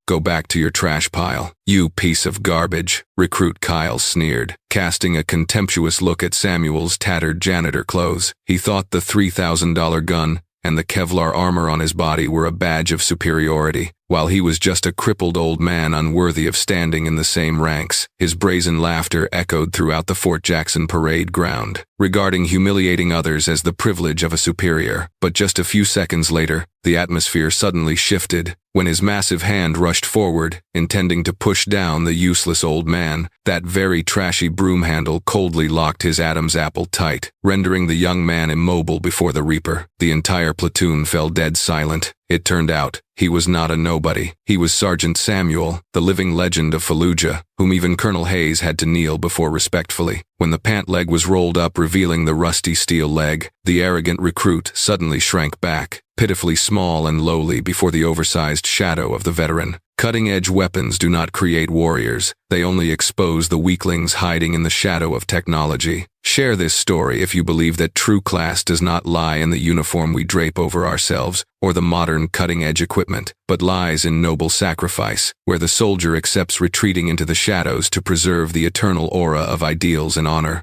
Go back to your trash pile. You piece of garbage, recruit Kyle sneered, casting a contemptuous look at Samuel's tattered janitor clothes. He thought the $3,000 gun and the Kevlar armor on his body were a badge of superiority, while he was just a crippled old man unworthy of standing in the same ranks. His brazen laughter echoed throughout the Fort Jackson parade ground, regarding humiliating others as the privilege of a superior. But just a few seconds later, the atmosphere suddenly shifted, when his massive hand rushed forward, intending to push down the useless old man. That very trashy broom handle coldly locked his Adam's apple tight, rendering the young man immobile before the Reaper. The entire platoon fell dead silent. It turned out, he was not a nobody. He was Sergeant Samuel, the living legend of Fallujah, whom even Colonel Hayes had to kneel before respectfully. When the pant leg was rolled up, revealing the rusty steel leg, the arrogant recruit suddenly shrank back, pitifully small and lowly before the oversized shadow of the veteran. Cutting-edge weapons do not create warriors. They only expose the weaklings hiding in the shadow of technology. Share this story if you believe that true class does not lie in the uniform we drape over ourselves or the modern cutting-edge equipment, but lies in noble sacrifice, where the soldier accepts retreating into the shadows to preserve the eternal aura of ideals and honor.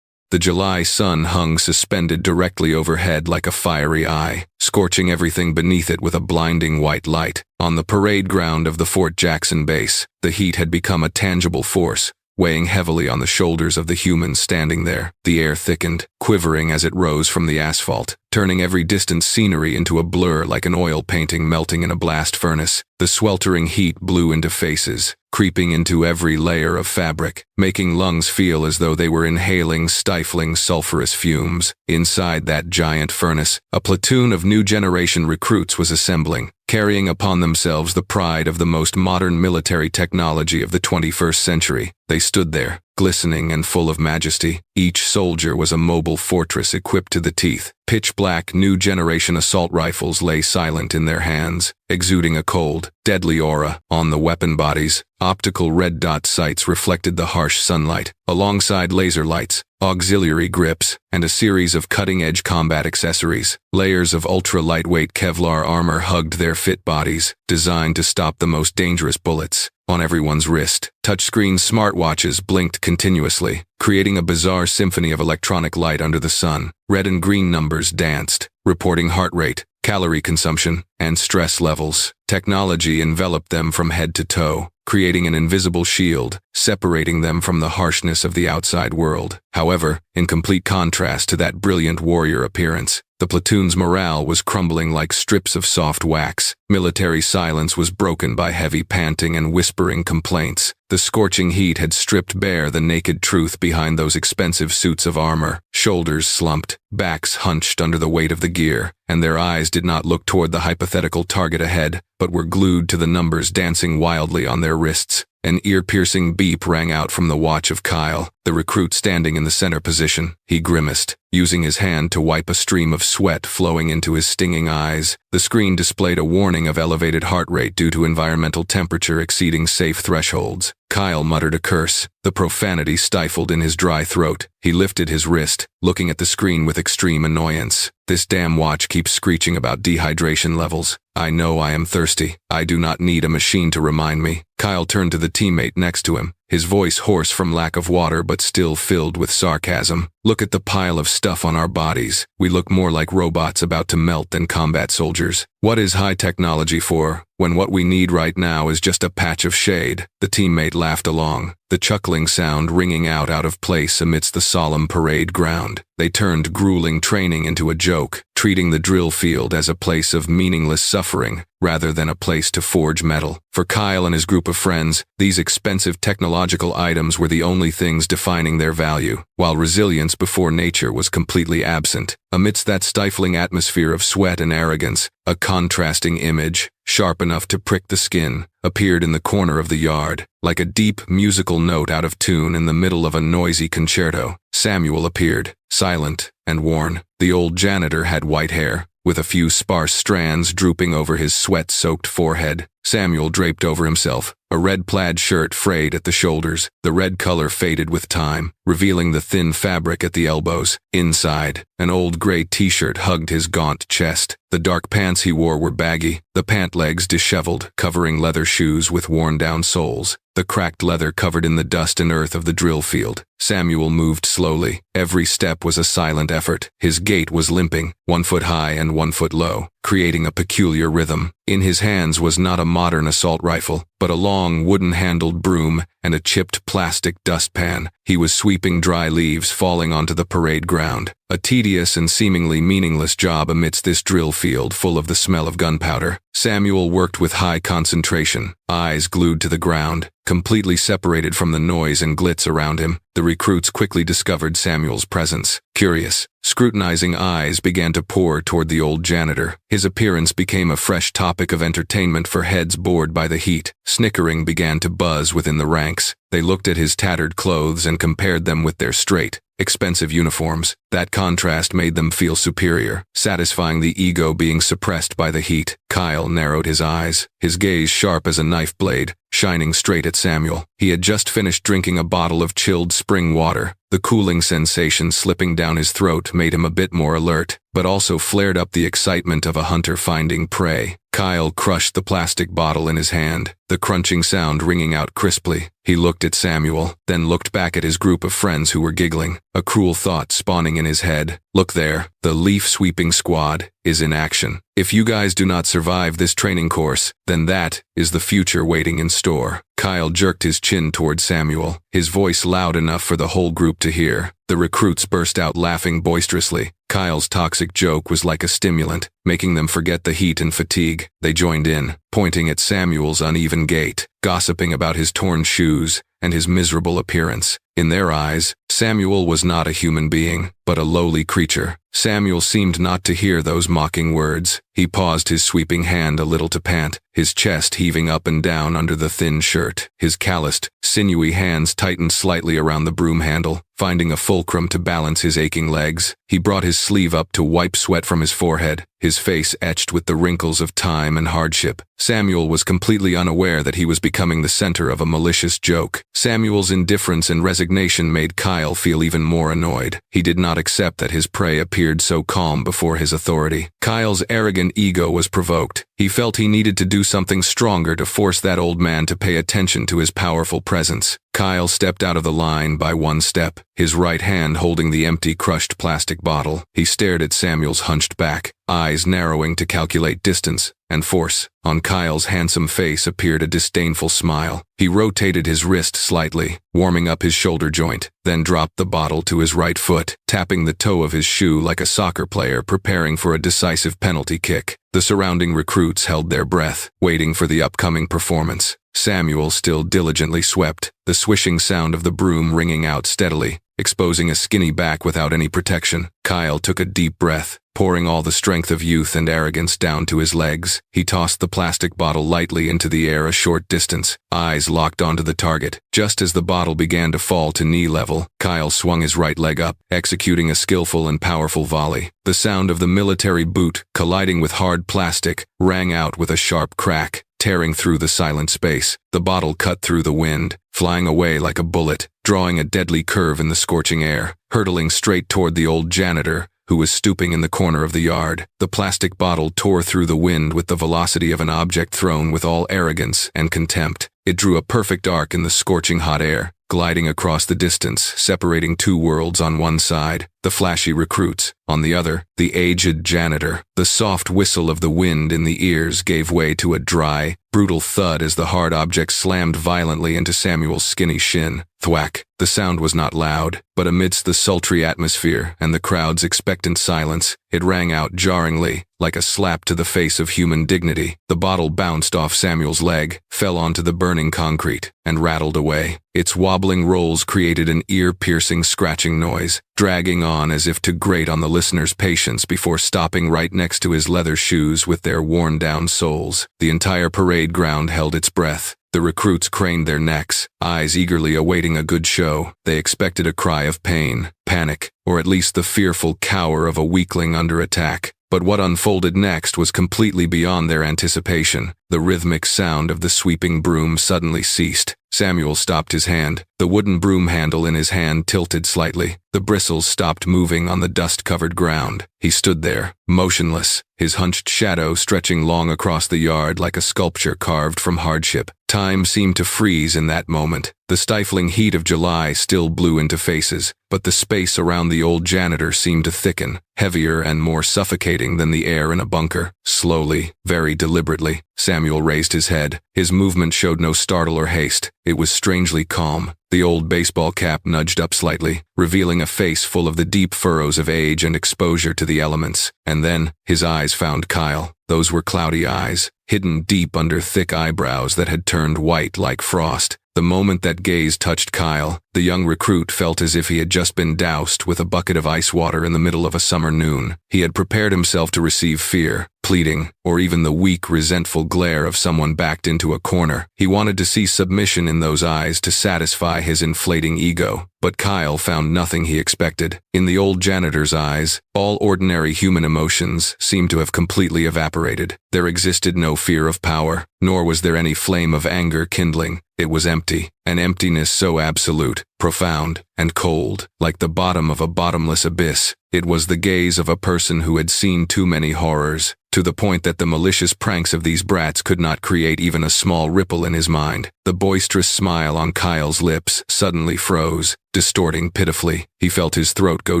The July sun hung suspended directly overhead like a fiery eye, scorching everything beneath it with a blinding white light. On the parade ground of the Fort Jackson base, the heat had become a tangible force, weighing heavily on the shoulders of the humans standing there. The air thickened, quivering as it rose from the asphalt, turning every distant scenery into a blur like an oil painting melting in a blast furnace. The sweltering heat blew into faces, creeping into every layer of fabric, making lungs feel as though they were inhaling stifling sulfurous fumes. Inside that giant furnace, a platoon of new generation recruits was assembling, carrying upon themselves the pride of the most modern military technology of the 21st century. They stood there, glistening and full of majesty. Each soldier was a mobile fortress equipped to the teeth. Pitch-black new-generation assault rifles lay silent in their hands, exuding a cold, deadly aura. On the weapon bodies, optical red dot sights reflected the harsh sunlight, alongside laser lights, auxiliary grips, and a series of cutting-edge combat accessories. Layers of ultra-lightweight Kevlar armor hugged their fit bodies, designed to stop the most dangerous bullets. On everyone's wrist, touchscreen smartwatches blinked continuously, creating a bizarre symphony of electronic light under the sun. Red and green numbers danced, reporting heart rate, calorie consumption, and stress levels. Technology enveloped them from head to toe, creating an invisible shield, separating them from the harshness of the outside world. However, in complete contrast to that brilliant warrior appearance, the platoon's morale was crumbling like strips of soft wax. Military silence was broken by heavy panting and whispering complaints. The scorching heat had stripped bare the naked truth behind those expensive suits of armor. Shoulders slumped, backs hunched under the weight of the gear, and their eyes did not look toward the hypothetical target ahead, but were glued to the numbers dancing wildly on their wrists. An ear-piercing beep rang out from the watch of Kyle, the recruit standing in the center position. He grimaced, using his hand to wipe a stream of sweat flowing into his stinging eyes. The screen displayed a warning of elevated heart rate due to environmental temperature exceeding safe thresholds. Kyle muttered a curse, the profanity stifled in his dry throat. He lifted his wrist, looking at the screen with extreme annoyance. This damn watch keeps screeching about dehydration levels. I know I am thirsty. I do not need a machine to remind me. Kyle turned to the teammate next to him, his voice hoarse from lack of water but still filled with sarcasm. Look at the pile of stuff on our bodies. We look more like robots about to melt than combat soldiers. What is high technology for, when what we need right now is just a patch of shade? The teammate laughed along, the chuckling sound ringing out of place amidst the solemn parade ground. They turned grueling training into a joke, treating the drill field as a place of meaningless suffering, rather than a place to forge metal. For Kyle and his group of friends, these expensive technological items were the only things defining their value, while resilience before nature was completely absent. Amidst that stifling atmosphere of sweat and arrogance, a contrasting image, sharp enough to prick the skin, appeared in the corner of the yard, like a deep musical note out of tune in the middle of a noisy concerto. Samuel appeared, silent and worn. The old janitor had white hair, with a few sparse strands drooping over his sweat-soaked forehead. Samuel draped over himself, a red plaid shirt frayed at the shoulders, the red color faded with time, revealing the thin fabric at the elbows. Inside, an old gray t-shirt hugged his gaunt chest. The dark pants he wore were baggy, the pant legs disheveled, covering leather shoes with worn-down soles, the cracked leather covered in the dust and earth of the drill field. Samuel moved slowly. Every step was a silent effort. His gait was limping, 1 foot high and 1 foot low, creating a peculiar rhythm. In his hands was not a modern assault rifle, but a long wooden-handled broom and a chipped plastic dustpan. He was sweeping dry leaves falling onto the parade ground. A tedious and seemingly meaningless job amidst this drill field full of the smell of gunpowder. Samuel worked with high concentration, eyes glued to the ground, completely separated from the noise and glitz around him. The recruits quickly discovered Samuel's presence. Curious, scrutinizing eyes began to pour toward the old janitor. His appearance became a fresh topic of entertainment for heads bored by the heat. Snickering began to buzz within the ranks. They looked at his tattered clothes and compared them with their straight, expensive uniforms. That contrast made them feel superior, satisfying the ego being suppressed by the heat. Kyle narrowed his eyes, his gaze sharp as a knife blade, shining straight at Samuel. He had just finished drinking a bottle of chilled spring water. The cooling sensation slipping down his throat made him a bit more alert, but also flared up the excitement of a hunter finding prey. Kyle crushed the plastic bottle in his hand, the crunching sound ringing out crisply. He looked at Samuel, then looked back at his group of friends who were giggling, a cruel thought spawning in his head. Look there, the leaf-sweeping squad is in action. If you guys do not survive this training course, then that is the future waiting in store. Kyle jerked his chin toward Samuel, his voice loud enough for the whole group to hear. The recruits burst out laughing boisterously. Kyle's toxic joke was like a stimulant, making them forget the heat and fatigue. They joined in, pointing at Samuel's uneven gait, gossiping about his torn shoes and his miserable appearance. In their eyes, Samuel was not a human being, but a lowly creature. Samuel seemed not to hear those mocking words. He paused his sweeping hand a little to pant, his chest heaving up and down under the thin shirt. His calloused, sinewy hands tightened slightly around the broom handle, finding a fulcrum to balance his aching legs. He brought his sleeve up to wipe sweat from his forehead, his face etched with the wrinkles of time and hardship. Samuel was completely unaware that he was becoming the center of a malicious joke. Samuel's indifference and resignation made Kyle feel even more annoyed. He did not accept that his prey appeared so calm before his authority. Kyle's arrogant ego was provoked. He felt he needed to do something stronger to force that old man to pay attention to his powerful presence. Kyle stepped out of the line by 1 step, his right hand holding the empty crushed plastic bottle. He stared at Samuel's hunched back, eyes narrowing to calculate distance and force. On Kyle's handsome face appeared a disdainful smile. He rotated his wrist slightly, warming up his shoulder joint, then dropped the bottle to his right foot, tapping the toe of his shoe like a soccer player preparing for a decisive penalty kick. The surrounding recruits held their breath, waiting for the upcoming performance. Samuel still diligently swept, the swishing sound of the broom ringing out steadily, exposing a skinny back without any protection. Kyle took a deep breath, pouring all the strength of youth and arrogance down to his legs. He tossed the plastic bottle lightly into the air a short distance, eyes locked onto the target. Just as the bottle began to fall to knee level, Kyle swung his right leg up, executing a skillful and powerful volley. The sound of the military boot, colliding with hard plastic, rang out with a sharp crack, tearing through the silent space. The bottle cut through the wind, flying away like a bullet, drawing a deadly curve in the scorching air, hurtling straight toward the old janitor, who was stooping in the corner of the yard. The plastic bottle tore through the wind with the velocity of an object thrown with all arrogance and contempt. It drew a perfect arc in the scorching hot air, gliding across the distance, separating 2 worlds. On one side, the flashy recruits, on the other, the aged janitor. The soft whistle of the wind in the ears gave way to a dry, brutal thud as the hard object slammed violently into Samuel's skinny shin. Thwack. The sound was not loud, but amidst the sultry atmosphere and the crowd's expectant silence, it rang out jarringly, like a slap to the face of human dignity. The bottle bounced off Samuel's leg, fell onto the burning concrete, and rattled away. Its wobbling rolls created an ear-piercing scratching noise, dragging on as if to grate on the listener's patience before stopping right next to his leather shoes with their worn-down soles. The entire parade ground held its breath. The recruits craned their necks, eyes eagerly awaiting a good show. They expected a cry of pain, panic, or at least the fearful cower of a weakling under attack. But what unfolded next was completely beyond their anticipation. The rhythmic sound of the sweeping broom suddenly ceased. Samuel stopped his hand. The wooden broom handle in his hand tilted slightly. The bristles stopped moving on the dust-covered ground. He stood there, motionless, his hunched shadow stretching long across the yard like a sculpture carved from hardship. Time seemed to freeze in that moment. The stifling heat of July still blew into faces, but the space around the old janitor seemed to thicken, heavier and more suffocating than the air in a bunker. Slowly, very deliberately, Samuel raised his head. His movement showed no startle or haste. It was strangely calm. The old baseball cap nudged up slightly, revealing a face full of the deep furrows of age and exposure to the elements. And then, his eyes found Kyle. Those were cloudy eyes, hidden deep under thick eyebrows that had turned white like frost. The moment that gaze touched Kyle, the young recruit felt as if he had just been doused with a bucket of ice water in the middle of a summer noon. He had prepared himself to receive fear, pleading, or even the weak, resentful glare of someone backed into a corner. He wanted to see submission in those eyes to satisfy his inflating ego. But Kyle found nothing he expected. In the old janitor's eyes, all ordinary human emotions seemed to have completely evaporated. There existed no fear of power, nor was there any flame of anger kindling. It was empty, an emptiness so absolute, profound, and cold, like the bottom of a bottomless abyss. It was the gaze of a person who had seen too many horrors, to the point that the malicious pranks of these brats could not create even a small ripple in his mind. The boisterous smile on Kyle's lips suddenly froze, distorting pitifully. He felt his throat go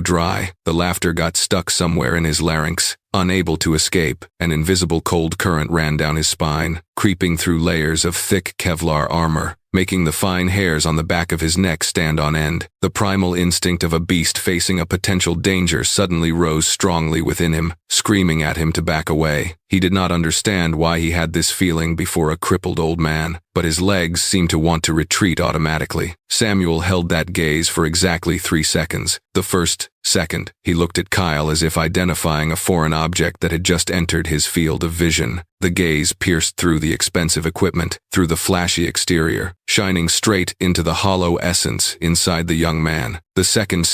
dry. The laughter got stuck somewhere in his larynx. Unable to escape, an invisible cold current ran down his spine, creeping through layers of thick Kevlar armor, making the fine hairs on the back of his neck stand on end. The primal instinct of a beast facing a potential danger suddenly rose strongly within him, screaming at him to back away. He did not understand why he had this feeling before a crippled old man, but his legs seemed to want to retreat automatically. Samuel held that gaze for exactly 3 seconds. The first second, he looked at Kyle as if identifying a foreign object that had just entered his field of vision. The gaze pierced through the expensive equipment, through the flashy exterior, shining straight into the hollow essence inside the young man. The second,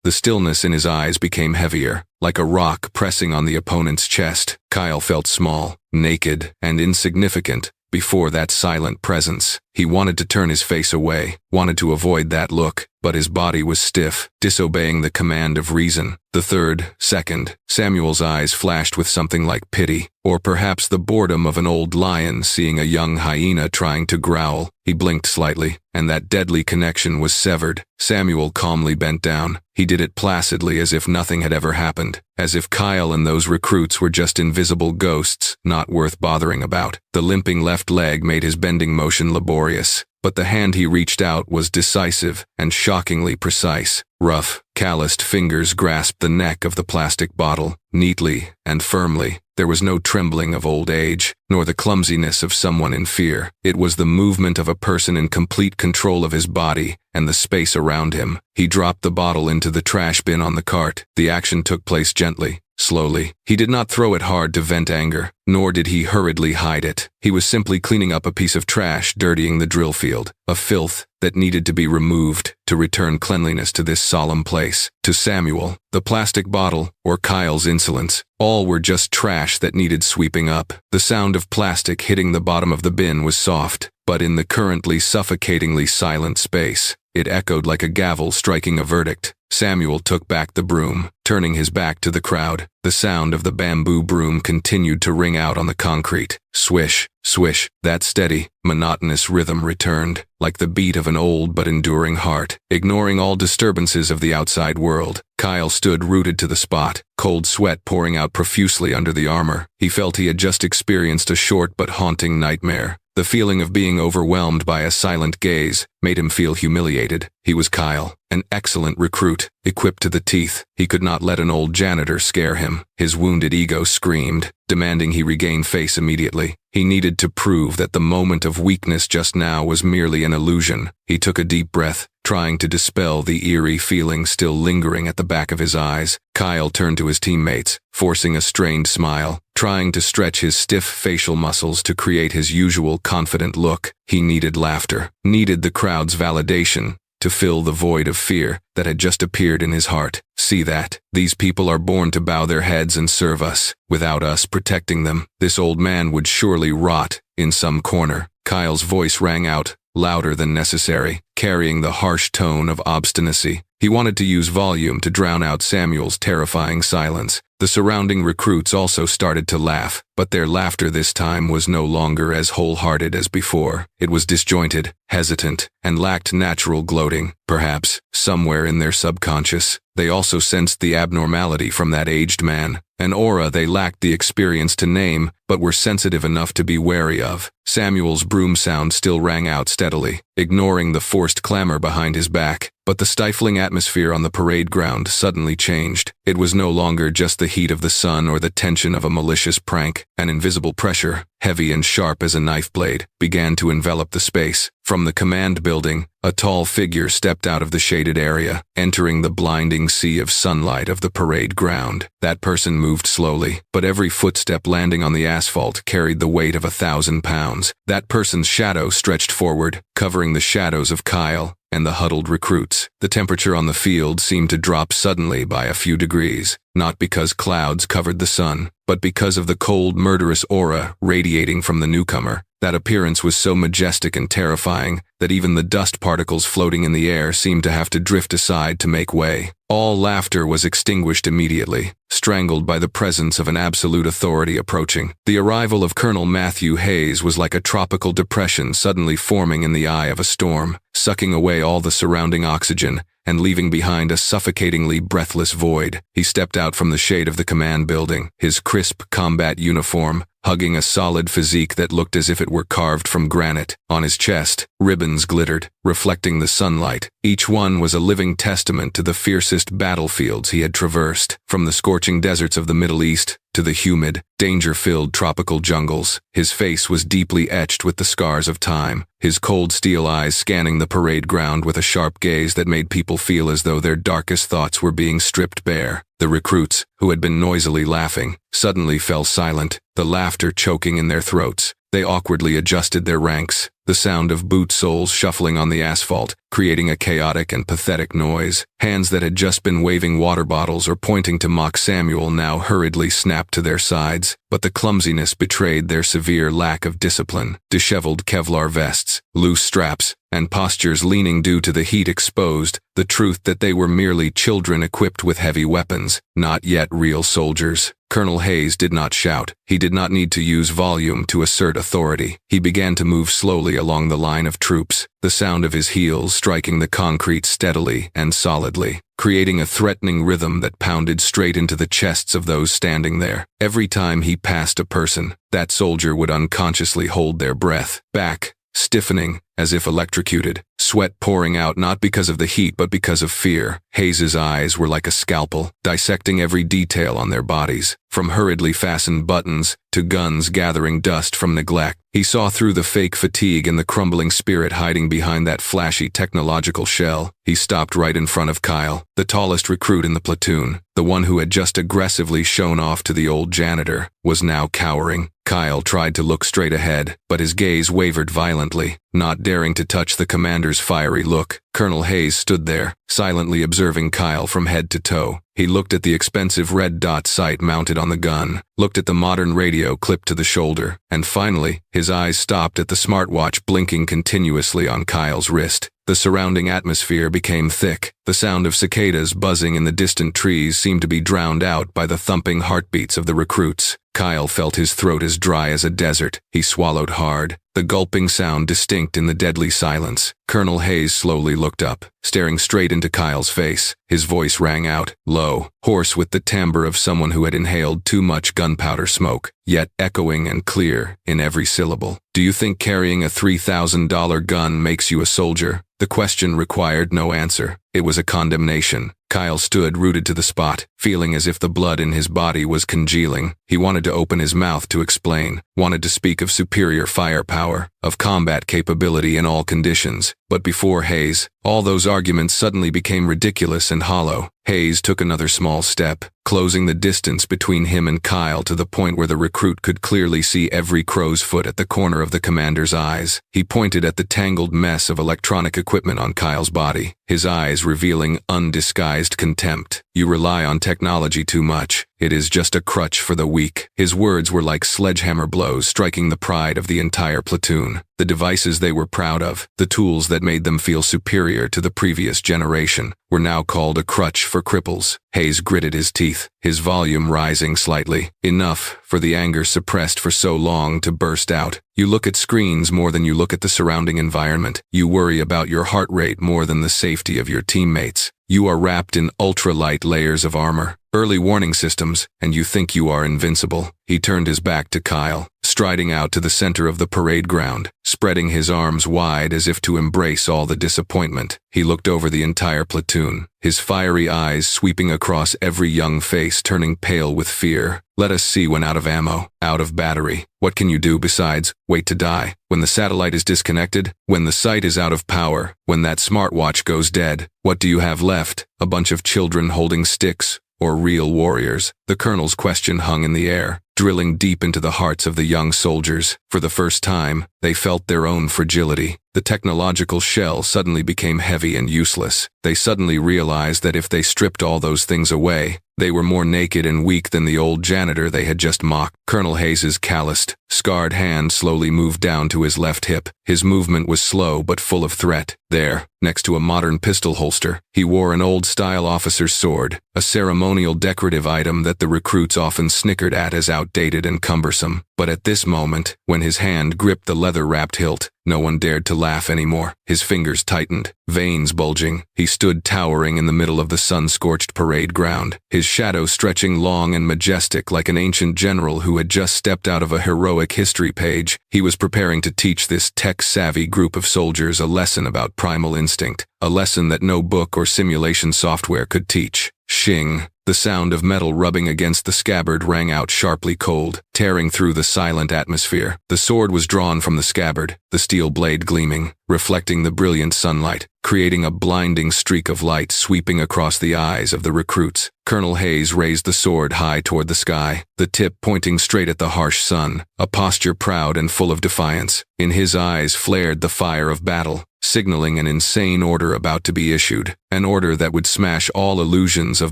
the stillness in his eyes became heavier, like a rock pressing on the opponent's chest. Kyle felt small, naked, and insignificant before that silent presence. He wanted to turn his face away, wanted to avoid that look, but his body was stiff, disobeying the command of reason. The third second, Samuel's eyes flashed with something like pity, or perhaps the boredom of an old lion seeing a young hyena trying to growl. He blinked slightly, and that deadly connection was severed. Samuel calmly bent down. He did it placidly, as if nothing had ever happened, as if Kyle and those recruits were just invisible ghosts, not worth bothering about. The limping left leg made his bending motion laborious, but the hand he reached out was decisive and shockingly precise. Rough, calloused fingers grasped the neck of the plastic bottle, neatly and firmly. There was no trembling of old age, nor the clumsiness of someone in fear. It was the movement of a person in complete control of his body and the space around him. He dropped the bottle into the trash bin on the cart. The action took place gently, slowly. He did not throw it hard to vent anger, nor did he hurriedly hide it. He was simply cleaning up a piece of trash dirtying the drill field, a filth that needed to be removed to return cleanliness to this solemn place. To Samuel, the plastic bottle, or Kyle's insolence, all were just trash that needed sweeping up. The sound of plastic hitting the bottom of the bin was soft, but in the currently suffocatingly silent space, it echoed like a gavel striking a verdict. Samuel took back the broom, turning his back to the crowd. The sound of the bamboo broom continued to ring out on the concrete. Swish, swish, that steady, monotonous rhythm returned, like the beat of an old but enduring heart. Ignoring all disturbances of the outside world, Kyle stood rooted to the spot, cold sweat pouring out profusely under the armor. He felt he had just experienced a short but haunting nightmare. The feeling of being overwhelmed by a silent gaze made him feel humiliated. He was Kyle, an excellent recruit, equipped to the teeth. He could not let an old janitor scare him. His wounded ego screamed, demanding he regain face immediately. He needed to prove that the moment of weakness just now was merely an illusion. He took a deep breath, trying to dispel the eerie feeling still lingering at the back of his eyes. Kyle turned to his teammates, forcing a strained smile, trying to stretch his stiff facial muscles to create his usual confident look. He needed laughter, needed the crowd's validation, to fill the void of fear that had just appeared in his heart. See that? These people are born to bow their heads and serve us, without us protecting them. This old man would surely rot in some corner. Kyle's voice rang out, louder than necessary, carrying the harsh tone of obstinacy. He wanted to use volume to drown out Samuel's terrifying silence. The surrounding recruits also started to laugh, but their laughter this time was no longer as wholehearted as before. It was disjointed, hesitant, and lacked natural gloating. Perhaps, somewhere in their subconscious, they also sensed the abnormality from that aged man, an aura they lacked the experience to name, but were sensitive enough to be wary of. Samuel's broom sound still rang out steadily, ignoring the forced clamor behind his back. But the stifling atmosphere on the parade ground suddenly changed. It was no longer just the heat of the sun or the tension of a malicious prank. An invisible pressure, heavy and sharp as a knife blade, began to envelop the space. From the command building, a tall figure stepped out of the shaded area, entering the blinding sea of sunlight of the parade ground. That person moved slowly, but every footstep landing on the asphalt carried the weight of 1,000 pounds. That person's shadow stretched forward, covering the shadows of Kyle and the huddled recruits. The temperature on the field seemed to drop suddenly by a few degrees, not because clouds covered the sun, but because of the cold, murderous aura radiating from the newcomer. That appearance was so majestic and terrifying that even the dust particles floating in the air seemed to have to drift aside to make way. All laughter was extinguished immediately, strangled by the presence of an absolute authority approaching. The arrival of Colonel Matthew Hayes was like a tropical depression suddenly forming in the eye of a storm, sucking away all the surrounding oxygen and leaving behind a suffocatingly breathless void. He stepped out from the shade of the command building, his crisp combat uniform hugging a solid physique that looked as if it were carved from granite. On his chest, ribbons glittered, reflecting the sunlight. Each one was a living testament to the fiercest battlefields he had traversed, from the scorching deserts of the Middle East to the humid, danger-filled tropical jungles. His face was deeply etched with the scars of time, his cold steel eyes scanning the parade ground with a sharp gaze that made people feel as though their darkest thoughts were being stripped bare. The recruits, who had been noisily laughing, suddenly fell silent, the laughter choking in their throats. They awkwardly adjusted their ranks, the sound of boot soles shuffling on the asphalt, creating a chaotic and pathetic noise. Hands that had just been waving water bottles or pointing to mock Samuel now hurriedly snapped to their sides, but the clumsiness betrayed their severe lack of discipline. Disheveled Kevlar vests, loose straps, and postures leaning due to the heat exposed the truth that they were merely children equipped with heavy weapons, not yet real soldiers. Colonel Hayes did not shout. He did not need to use volume to assert authority. He began to move slowly along the line of troops, the sound of his heels striking the concrete steadily and solidly, creating a threatening rhythm that pounded straight into the chests of those standing there. Every time he passed a person, that soldier would unconsciously hold their breath, back, stiffening, as if electrocuted, sweat pouring out not because of the heat but because of fear. Hayes's eyes were like a scalpel, dissecting every detail on their bodies, from hurriedly fastened buttons to guns gathering dust from neglect. He saw through the fake fatigue and the crumbling spirit hiding behind that flashy technological shell. He stopped right in front of Kyle, the tallest recruit in the platoon. The one who had just aggressively shown off to the old janitor was now cowering. Kyle tried to look straight ahead, but his gaze wavered violently, not daring to touch the commander's fiery look. Colonel Hayes stood there, silently observing Kyle from head to toe. He looked at the expensive red dot sight mounted on the gun, looked at the modern radio clipped to the shoulder, and finally, his eyes stopped at the smartwatch blinking continuously on Kyle's wrist. The surrounding atmosphere became thick. The sound of cicadas buzzing in the distant trees seemed to be drowned out by the thumping heartbeats of the recruits. Kyle felt his throat as dry as a desert. He swallowed hard, the gulping sound distinct in the deadly silence. Colonel Hayes slowly looked up, staring straight into Kyle's face. His voice rang out, low, hoarse with the timbre of someone who had inhaled too much gunpowder smoke, yet echoing and clear in every syllable. Do you think carrying a $3,000 gun makes you a soldier? The question required no answer. It was a condemnation. Kyle stood rooted to the spot, feeling as if the blood in his body was congealing. He wanted to open his mouth to explain, wanted to speak of superior firepower, of combat capability in all conditions. But before Hayes, all those arguments suddenly became ridiculous and hollow. Hayes took another small step, closing the distance between him and Kyle to the point where the recruit could clearly see every crow's foot at the corner of the commander's eyes. He pointed at the tangled mess of electronic equipment on Kyle's body, his eyes revealing undisguised contempt. "You rely on technology too much. It is just a crutch for the weak." His words were like sledgehammer blows striking the pride of the entire platoon. The devices they were proud of, the tools that made them feel superior to the previous generation, were now called a crutch for cripples. Hayes gritted his teeth, his volume rising slightly, enough for the anger suppressed for so long to burst out. "You look at screens more than you look at the surrounding environment. You worry about your heart rate more than the safety of your teammates. You are wrapped in ultralight layers of armor, early warning systems, and you think you are invincible." He turned his back to Kyle, striding out to the center of the parade ground, spreading his arms wide as if to embrace all the disappointment. He looked over the entire platoon, his fiery eyes sweeping across every young face turning pale with fear. "Let us see when out of ammo, out of battery. What can you do besides wait to die? When the satellite is disconnected, when the sight is out of power, when that smartwatch goes dead, what do you have left? A bunch of children holding sticks? Or real warriors?" The colonel's question hung in the air, drilling deep into the hearts of the young soldiers. For the first time, they felt their own fragility. The technological shell suddenly became heavy and useless. They suddenly realized that if they stripped all those things away, they were more naked and weak than the old janitor they had just mocked. Colonel Hayes's calloused, scarred hand slowly moved down to his left hip. His movement was slow but full of threat. There, next to a modern pistol holster, he wore an old-style officer's sword, a ceremonial decorative item that the recruits often snickered at as outdated and cumbersome. But at this moment, when his hand gripped the leather-wrapped hilt, no one dared to laugh anymore. His fingers tightened, veins bulging. He stood towering in the middle of the sun-scorched parade ground, his shadow stretching long and majestic like an ancient general who had just stepped out of a heroic history page. He was preparing to teach this tech-savvy group of soldiers a lesson about primal instinct, a lesson that no book or simulation software could teach. Shing! The sound of metal rubbing against the scabbard rang out sharply cold, tearing through the silent atmosphere. The sword was drawn from the scabbard, the steel blade gleaming, reflecting the brilliant sunlight, creating a blinding streak of light sweeping across the eyes of the recruits. Colonel Hayes raised the sword high toward the sky, the tip pointing straight at the harsh sun, a posture proud and full of defiance. In his eyes flared the fire of battle, signaling an insane order about to be issued, an order that would smash all illusions of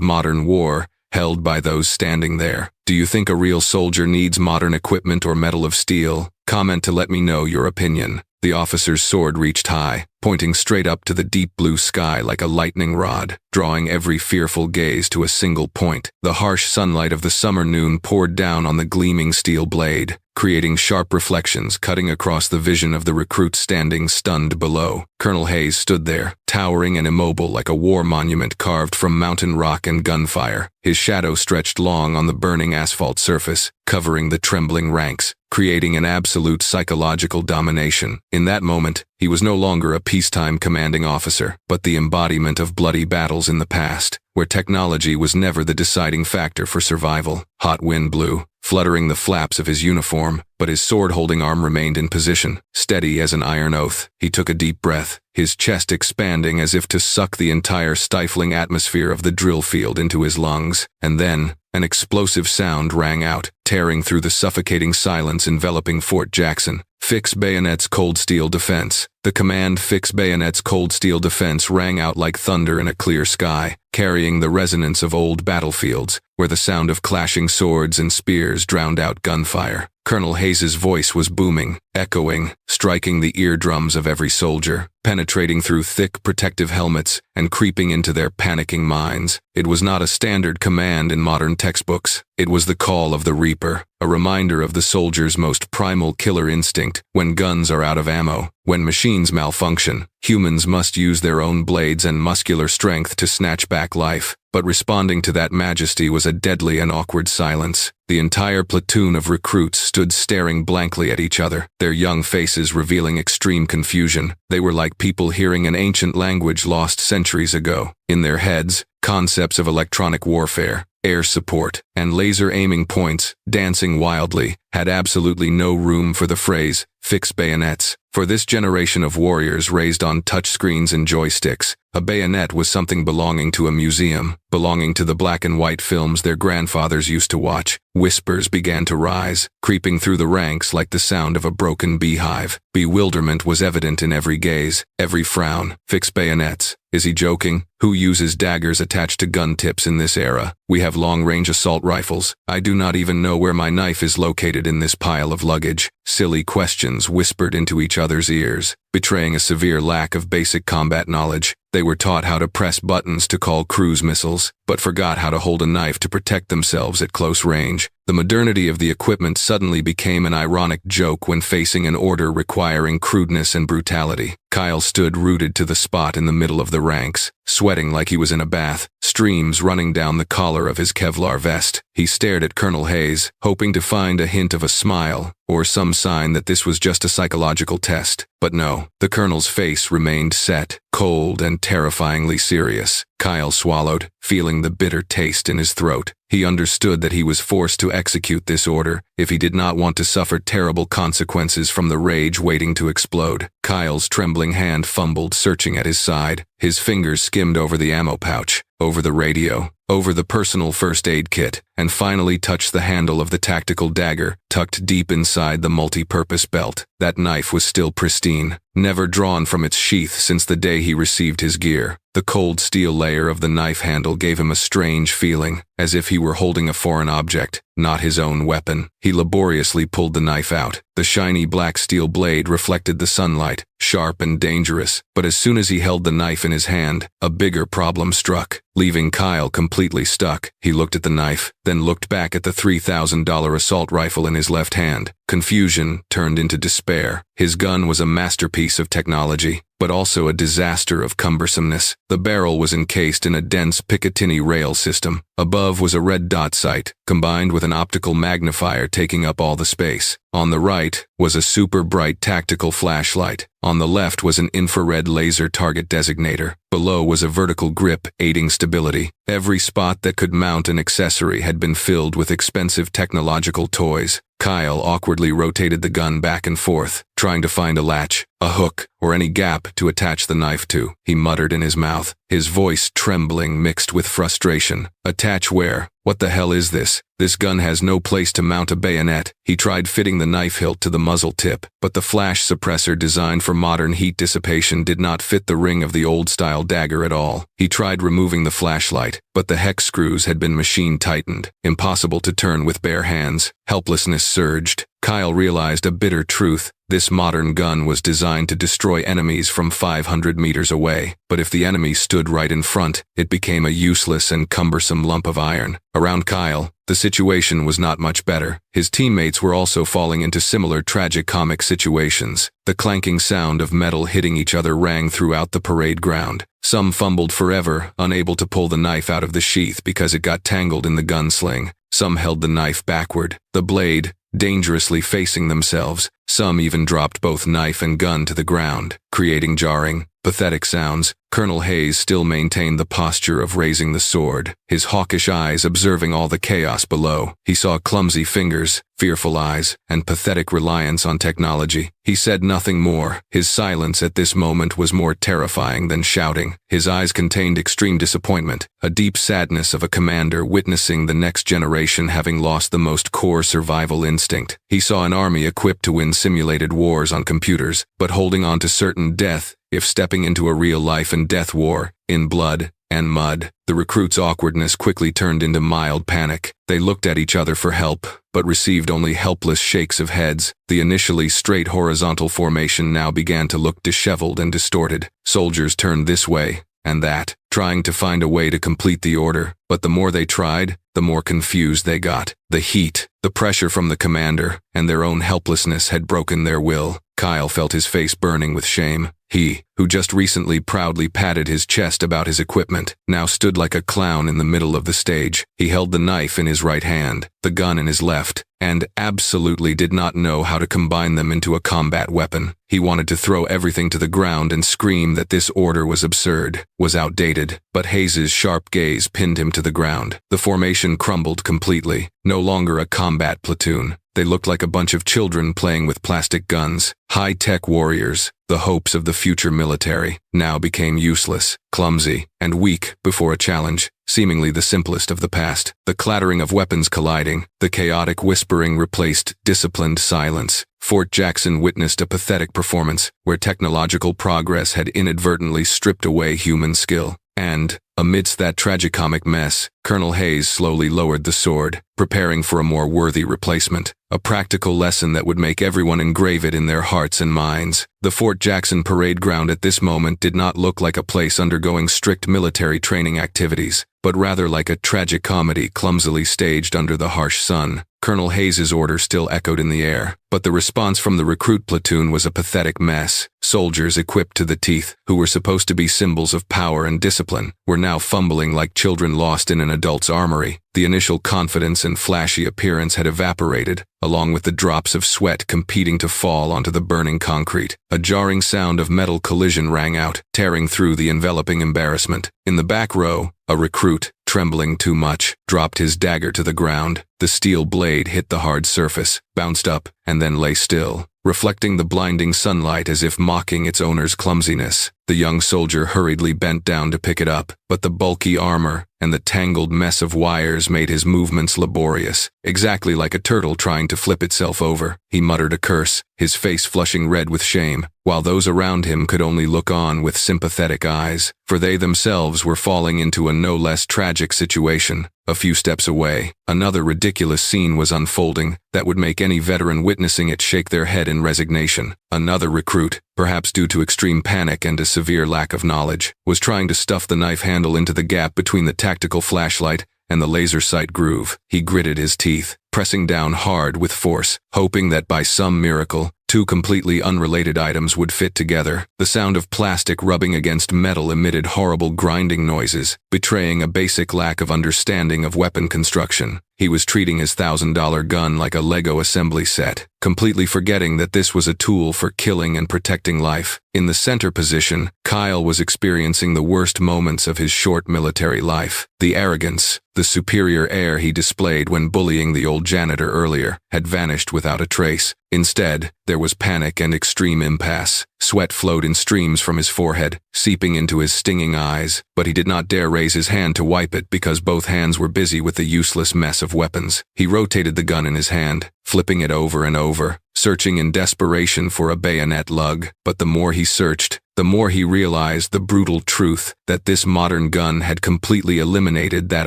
modern war held by those standing there. "Do you think a real soldier needs modern equipment or metal of steel? Comment to let me know your opinion." The officer's sword reached high, pointing straight up to the deep blue sky like a lightning rod, drawing every fearful gaze to a single point. The harsh sunlight of the summer noon poured down on the gleaming steel blade, creating sharp reflections cutting across the vision of the recruits standing stunned below. Colonel Hayes stood there, towering and immobile like a war monument carved from mountain rock and gunfire. His shadow stretched long on the burning asphalt surface, covering the trembling ranks, creating an absolute psychological domination. In that moment, he was no longer a peacetime commanding officer, but the embodiment of bloody battles in the past, where technology was never the deciding factor for survival. Hot wind blew, fluttering the flaps of his uniform, but his sword-holding arm remained in position, steady as an iron oath. He took a deep breath, his chest expanding as if to suck the entire stifling atmosphere of the drill field into his lungs. And then, an explosive sound rang out, tearing through the suffocating silence enveloping Fort Jackson. "Fix bayonets, cold steel defense." The command "Fix bayonets, cold steel defense" rang out like thunder in a clear sky, carrying the resonance of old battlefields, where the sound of clashing swords and spears drowned out gunfire. Colonel Hayes's voice was booming, echoing, striking the eardrums of every soldier, penetrating through thick protective helmets and creeping into their panicking minds. It was not a standard command in modern textbooks. It was the call of the Reaper, a reminder of the soldier's most primal killer instinct. When guns are out of ammo, when machines malfunction, Humans must use their own blades and muscular strength to snatch back life, but responding to that majesty was a deadly and awkward silence. The entire platoon of recruits stood staring blankly at each other, their young faces revealing extreme confusion. They were like people hearing an ancient language lost centuries ago. In their heads, concepts of electronic warfare, air support, and laser aiming points, dancing wildly, had absolutely no room for the phrase, "fix bayonets." For this generation of warriors raised on touchscreens and joysticks, a bayonet was something belonging to a museum, belonging to the black and white films their grandfathers used to watch. Whispers began to rise, creeping through the ranks like the sound of a broken beehive. Bewilderment was evident in every gaze, every frown. Fix bayonets. Is he joking? Who uses daggers attached to gun tips in this era? We have long-range assault rifles. I do not even know where my knife is located in this pile of luggage. Silly questions whispered into each other's ears, betraying a severe lack of basic combat knowledge. They were taught how to press buttons to call cruise missiles, but forgot how to hold a knife to protect themselves at close range. The modernity of the equipment suddenly became an ironic joke when facing an order requiring crudeness and brutality. Kyle stood rooted to the spot in the middle of the ranks, sweating like he was in a bath, streams running down the collar of his Kevlar vest. He stared at Colonel Hayes, hoping to find a hint of a smile, or some sign that this was just a psychological test. But no, the colonel's face remained set, cold and terrifyingly serious. Kyle swallowed, feeling the bitter taste in his throat. He understood that he was forced to execute this order if he did not want to suffer terrible consequences from the rage waiting to explode. Kyle's trembling hand fumbled, searching at his side. His fingers skimmed over the ammo pouch, over the radio, over the personal first aid kit, and finally touched the handle of the tactical dagger tucked deep inside the multi-purpose belt. That knife was still pristine, never drawn from its sheath since the day he received his gear. The cold steel layer of the knife handle gave him a strange feeling, as if he were holding a foreign object, not his own weapon. He laboriously pulled the knife out. The shiny black steel blade reflected the sunlight, sharp and dangerous, but as soon as he held the knife in his hand, a bigger problem struck, leaving Kyle completely stuck. He looked at the knife, then looked back at the $3,000 assault rifle in his left hand. Confusion turned into despair. His gun was a masterpiece of technology, but also a disaster of cumbersomeness. The barrel was encased in a dense Picatinny rail system. Above was a red dot sight, combined with an optical magnifier taking up all the space. On the right was a super bright tactical flashlight. On the left was an infrared laser target designator. Below was a vertical grip aiding stability. Every spot that could mount an accessory had been filled with expensive technological toys. Kyle awkwardly rotated the gun back and forth, trying to find a latch, a hook, or any gap to attach the knife to. He muttered in his mouth, his voice trembling mixed with frustration. Attach where? What the hell is this? This gun has no place to mount a bayonet. He tried fitting the knife hilt to the muzzle tip, but the flash suppressor designed for modern heat dissipation did not fit the ring of the old-style dagger at all. He tried removing the flashlight, but the hex screws had been machine-tightened, impossible to turn with bare hands. Helplessness surged. Kyle realized a bitter truth. This modern gun was designed to destroy enemies from 500 meters away, but if the enemy stood right in front, it became a useless and cumbersome lump of iron. Around Kyle, the situation was not much better. His teammates were also falling into similar tragicomic situations. The clanking sound of metal hitting each other rang throughout the parade ground. Some fumbled forever, unable to pull the knife out of the sheath because it got tangled in the gunsling. Some held the knife backward, the blade dangerously facing themselves. Some even dropped both knife and gun to the ground, creating jarring, pathetic sounds. Colonel Hayes still maintained the posture of raising the sword, his hawkish eyes observing all the chaos below. He saw clumsy fingers, fearful eyes, and pathetic reliance on technology. He said nothing more. His silence at this moment was more terrifying than shouting. His eyes contained extreme disappointment, a deep sadness of a commander witnessing the next generation having lost the most core survival instinct. He saw an army equipped to win simulated wars on computers, but holding on to certain death if stepping into a real life and death war, in blood and mud. The recruits' awkwardness quickly turned into mild panic. They looked at each other for help, but received only helpless shakes of heads. The initially straight horizontal formation now began to look disheveled and distorted. Soldiers turned this way and that, trying to find a way to complete the order, but the more they tried, the more confused they got. The heat, the pressure from the commander, and their own helplessness had broken their will. Kyle felt his face burning with shame. He, who just recently proudly patted his chest about his equipment, now stood like a clown in the middle of the stage. He held the knife in his right hand, the gun in his left, and absolutely did not know how to combine them into a combat weapon. He wanted to throw everything to the ground and scream that this order was absurd, was outdated, but Hayes's sharp gaze pinned him to the ground. The formation crumbled completely, no longer a combat platoon. They looked like a bunch of children playing with plastic guns. High-tech warriors, the hopes of the future military, now became useless, clumsy, and weak before a challenge, seemingly the simplest of the past. The clattering of weapons colliding, the chaotic whispering replaced disciplined silence. Fort Jackson witnessed a pathetic performance where technological progress had inadvertently stripped away human skill. And, amidst that tragicomic mess, Colonel Hayes slowly lowered the sword, preparing for a more worthy replacement, a practical lesson that would make everyone engrave it in their hearts and minds. The Fort Jackson parade ground at this moment did not look like a place undergoing strict military training activities, but rather like a tragic comedy clumsily staged under the harsh sun. Colonel Hayes's order still echoed in the air, but the response from the recruit platoon was a pathetic mess. Soldiers equipped to the teeth, who were supposed to be symbols of power and discipline, were now fumbling like children lost in an adult's armory. The initial confidence and flashy appearance had evaporated, along with the drops of sweat competing to fall onto the burning concrete. A jarring sound of metal collision rang out, tearing through the enveloping embarrassment. In the back row, a recruit, trembling too much, dropped his dagger to the ground. The steel blade hit the hard surface, bounced up, and then lay still, reflecting the blinding sunlight as if mocking its owner's clumsiness. The young soldier hurriedly bent down to pick it up, but the bulky armor and the tangled mess of wires made his movements laborious, exactly like a turtle trying to flip itself over. He muttered a curse, his face flushing red with shame, while those around him could only look on with sympathetic eyes, for they themselves were falling into a no less tragic situation. A few steps away, another ridiculous scene was unfolding that would make any veteran witnessing it shake their head in resignation. Another recruit, perhaps due to extreme panic and a severe lack of knowledge, was trying to stuff the knife handle into the gap between the tactical flashlight and the laser sight groove. He gritted his teeth, pressing down hard with force, hoping that by some miracle, two completely unrelated items would fit together. The sound of plastic rubbing against metal emitted horrible grinding noises, betraying a basic lack of understanding of weapon construction. He was treating his $1,000 gun like a Lego assembly set, completely forgetting that this was a tool for killing and protecting life. In the center position, Kyle was experiencing the worst moments of his short military life. The arrogance, the superior air he displayed when bullying the old janitor earlier, had vanished without a trace. Instead, there was panic and extreme impasse. Sweat flowed in streams from his forehead, seeping into his stinging eyes, but he did not dare raise his hand to wipe it because both hands were busy with the useless mess of weapons. He rotated the gun in his hand, flipping it over and over, searching in desperation for a bayonet lug. But the more he searched, the more he realized the brutal truth that this modern gun had completely eliminated that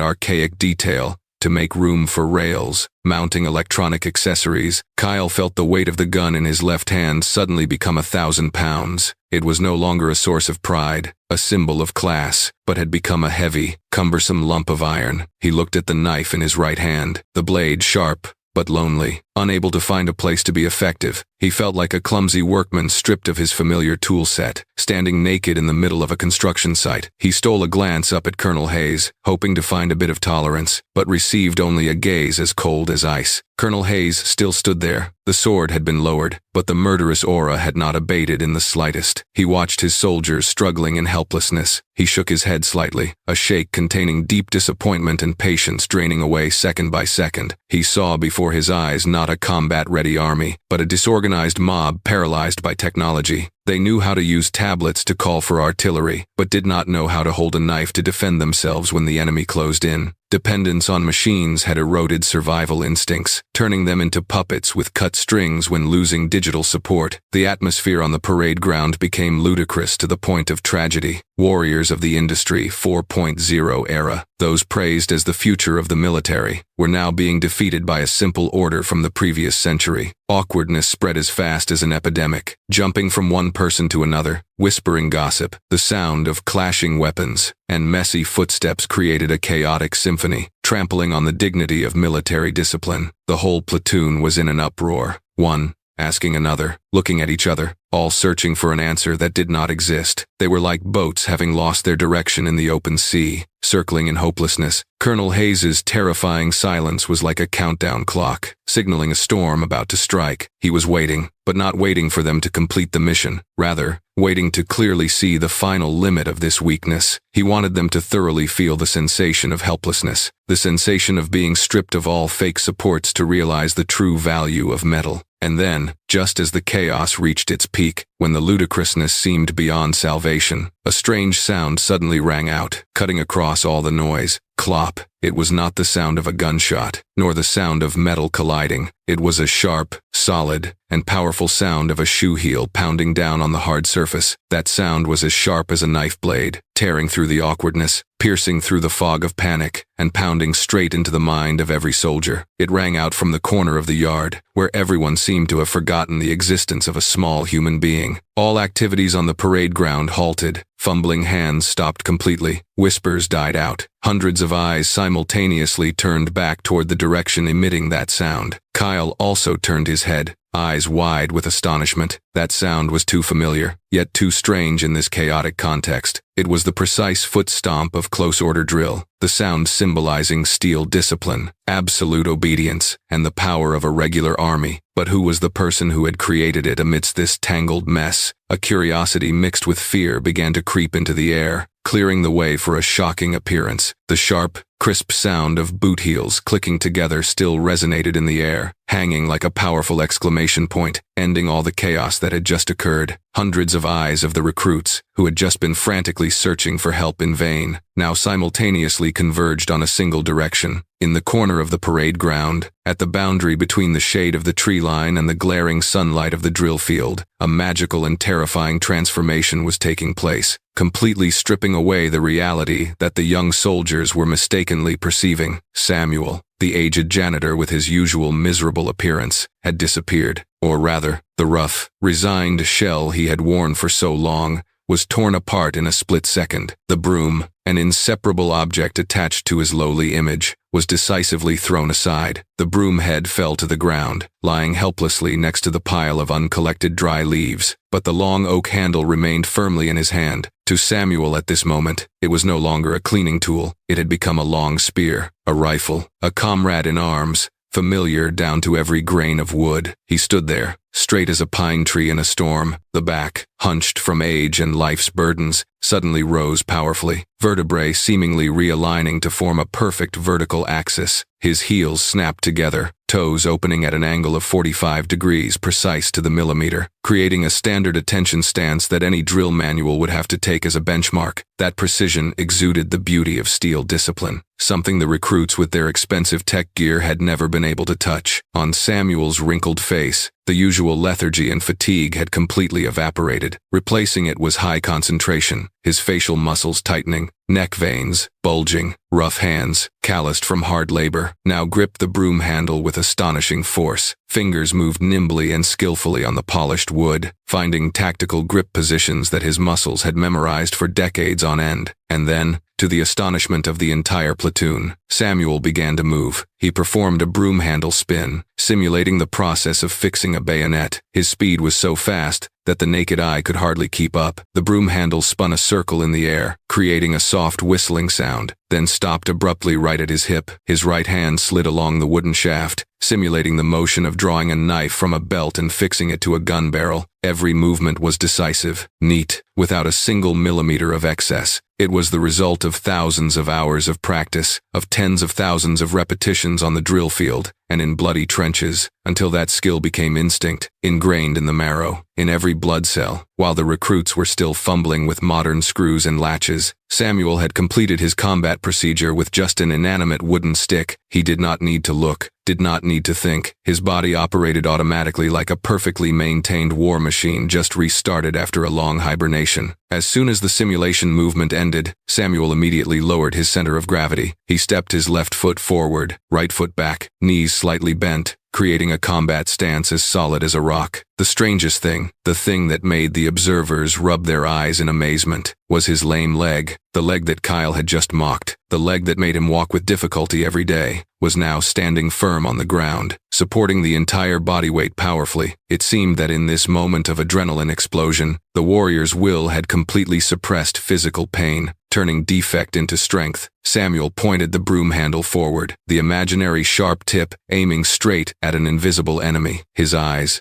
archaic detail to make room for rails. Mounting electronic accessories, Kyle felt the weight of the gun in his left hand suddenly become 1,000 pounds. It was no longer a source of pride, a symbol of class, but had become a heavy, cumbersome lump of iron. He looked at the knife in his right hand, the blade sharp, but lonely. Unable to find a place to be effective, he felt like a clumsy workman stripped of his familiar tool set, standing naked in the middle of a construction site. He stole a glance up at Colonel Hayes, hoping to find a bit of tolerance, but received only a gaze as cold as ice. Colonel Hayes still stood there. The sword had been lowered, but the murderous aura had not abated in the slightest. He watched his soldiers struggling in helplessness. He shook his head slightly, a shake containing deep disappointment and patience draining away second by second. He saw before his eyes not a combat-ready army, but a disorganized mob paralyzed by technology. They knew how to use tablets to call for artillery, but did not know how to hold a knife to defend themselves when the enemy closed in. Dependence on machines had eroded survival instincts, turning them into puppets with cut strings when losing digital support. The atmosphere on the parade ground became ludicrous to the point of tragedy. Warriors of the Industry 4.0 era, those praised as the future of the military, were now being defeated by a simple order from the previous century. Awkwardness spread as fast as an epidemic, jumping from one person to another, whispering gossip, the sound of clashing weapons, and messy footsteps created a chaotic symphony, trampling on the dignity of military discipline. The whole platoon was in an uproar. 1. asking another, looking at each other, all searching for an answer that did not exist. They were like boats having lost their direction in the open sea, circling in hopelessness. Colonel Hayes's terrifying silence was like a countdown clock, signaling a storm about to strike. He was waiting, but not waiting for them to complete the mission. Rather, waiting to clearly see the final limit of this weakness. He wanted them to thoroughly feel the sensation of helplessness, the sensation of being stripped of all fake supports to realize the true value of metal. And then, just as the chaos reached its peak, when the ludicrousness seemed beyond salvation, a strange sound suddenly rang out, cutting across all the noise. Clop. It was not the sound of a gunshot, nor the sound of metal colliding. It was a sharp, solid, and powerful sound of a shoe heel pounding down on the hard surface. That sound was as sharp as a knife blade, tearing through the awkwardness, piercing through the fog of panic, and pounding straight into the mind of every soldier. It rang out from the corner of the yard, where everyone seemed to have forgotten the existence of a small human being. All activities on the parade ground halted. Fumbling hands stopped completely. Whispers died out. Hundreds of eyes simultaneously turned back toward the direction emitting that sound. Kyle also turned his head, eyes wide with astonishment. That sound was too familiar, yet too strange in this chaotic context. It was the precise foot stomp of close-order drill, the sound symbolizing steel discipline, absolute obedience, and the power of a regular army. But who was the person who had created it amidst this tangled mess? A curiosity mixed with fear began to creep into the air, clearing the way for a shocking appearance. The sharp, crisp sound of boot heels clicking together still resonated in the air, hanging like a powerful exclamation point, ending all the chaos that had just occurred. Hundreds of eyes of the recruits, who had just been frantically searching for help in vain, now simultaneously converged on a single direction. In the corner of the parade ground, at the boundary between the shade of the tree line and the glaring sunlight of the drill field, a magical and terrifying transformation was taking place, completely stripping away the reality that the young soldiers were mistakenly perceiving. Samuel, the aged janitor with his usual miserable appearance, had disappeared, or rather, the rough, resigned shell he had worn for so long was torn apart in a split second. The broom, an inseparable object attached to his lowly image, was decisively thrown aside. The broom head fell to the ground, lying helplessly next to the pile of uncollected dry leaves, but the long oak handle remained firmly in his hand. To Samuel at this moment, it was no longer a cleaning tool. It had become a long spear, a rifle, a comrade in arms, familiar down to every grain of wood. He stood there, straight as a pine tree in a storm. The back, hunched from age and life's burdens, suddenly rose powerfully, vertebrae seemingly realigning to form a perfect vertical axis. His heels snapped together, toes opening at an angle of 45 degrees precise to the millimeter, creating a standard attention stance that any drill manual would have to take as a benchmark. That precision exuded the beauty of steel discipline, something the recruits with their expensive tech gear had never been able to touch. On Samuel's wrinkled face, the usual lethargy and fatigue had completely evaporated. Replacing it was high concentration, his facial muscles tightening, neck veins bulging. Rough hands, calloused from hard labor, now gripped the broom handle with astonishing force. Fingers moved nimbly and skillfully on the polished wood, finding tactical grip positions that his muscles had memorized for decades on end. And then, to the astonishment of the entire platoon, Samuel began to move. He performed a broom handle spin, simulating the process of fixing a bayonet. His speed was so fast that the naked eye could hardly keep up. The broom handle spun a circle in the air, creating a soft whistling sound, then stopped abruptly right at his hip. His right hand slid along the wooden shaft, simulating the motion of drawing a knife from a belt and fixing it to a gun barrel. Every movement was decisive, neat, without a single millimeter of excess. It was the result of thousands of hours of practice, of tens of thousands of repetitions on the drill field and in bloody trenches, until that skill became instinct, ingrained in the marrow, in every blood cell. While the recruits were still fumbling with modern screws and latches, Samuel had completed his combat procedure with just an inanimate wooden stick. He did not need to look, did not need to think. His body operated automatically like a perfectly maintained war machine just restarted after a long hibernation. As soon as the simulation movement ended, Samuel immediately lowered his center of gravity. He stepped his left foot forward, right foot back, knees slightly bent, creating a combat stance as solid as a rock. The strangest thing, the thing that made the observers rub their eyes in amazement, was his lame leg. The leg that Kyle had just mocked, the leg that made him walk with difficulty every day, was now standing firm on the ground, supporting the entire body weight powerfully. It seemed that in this moment of adrenaline explosion, the warrior's will had completely suppressed physical pain, turning defect into strength. Samuel pointed the broom handle forward, the imaginary sharp tip aiming straight at an invisible enemy. His eyes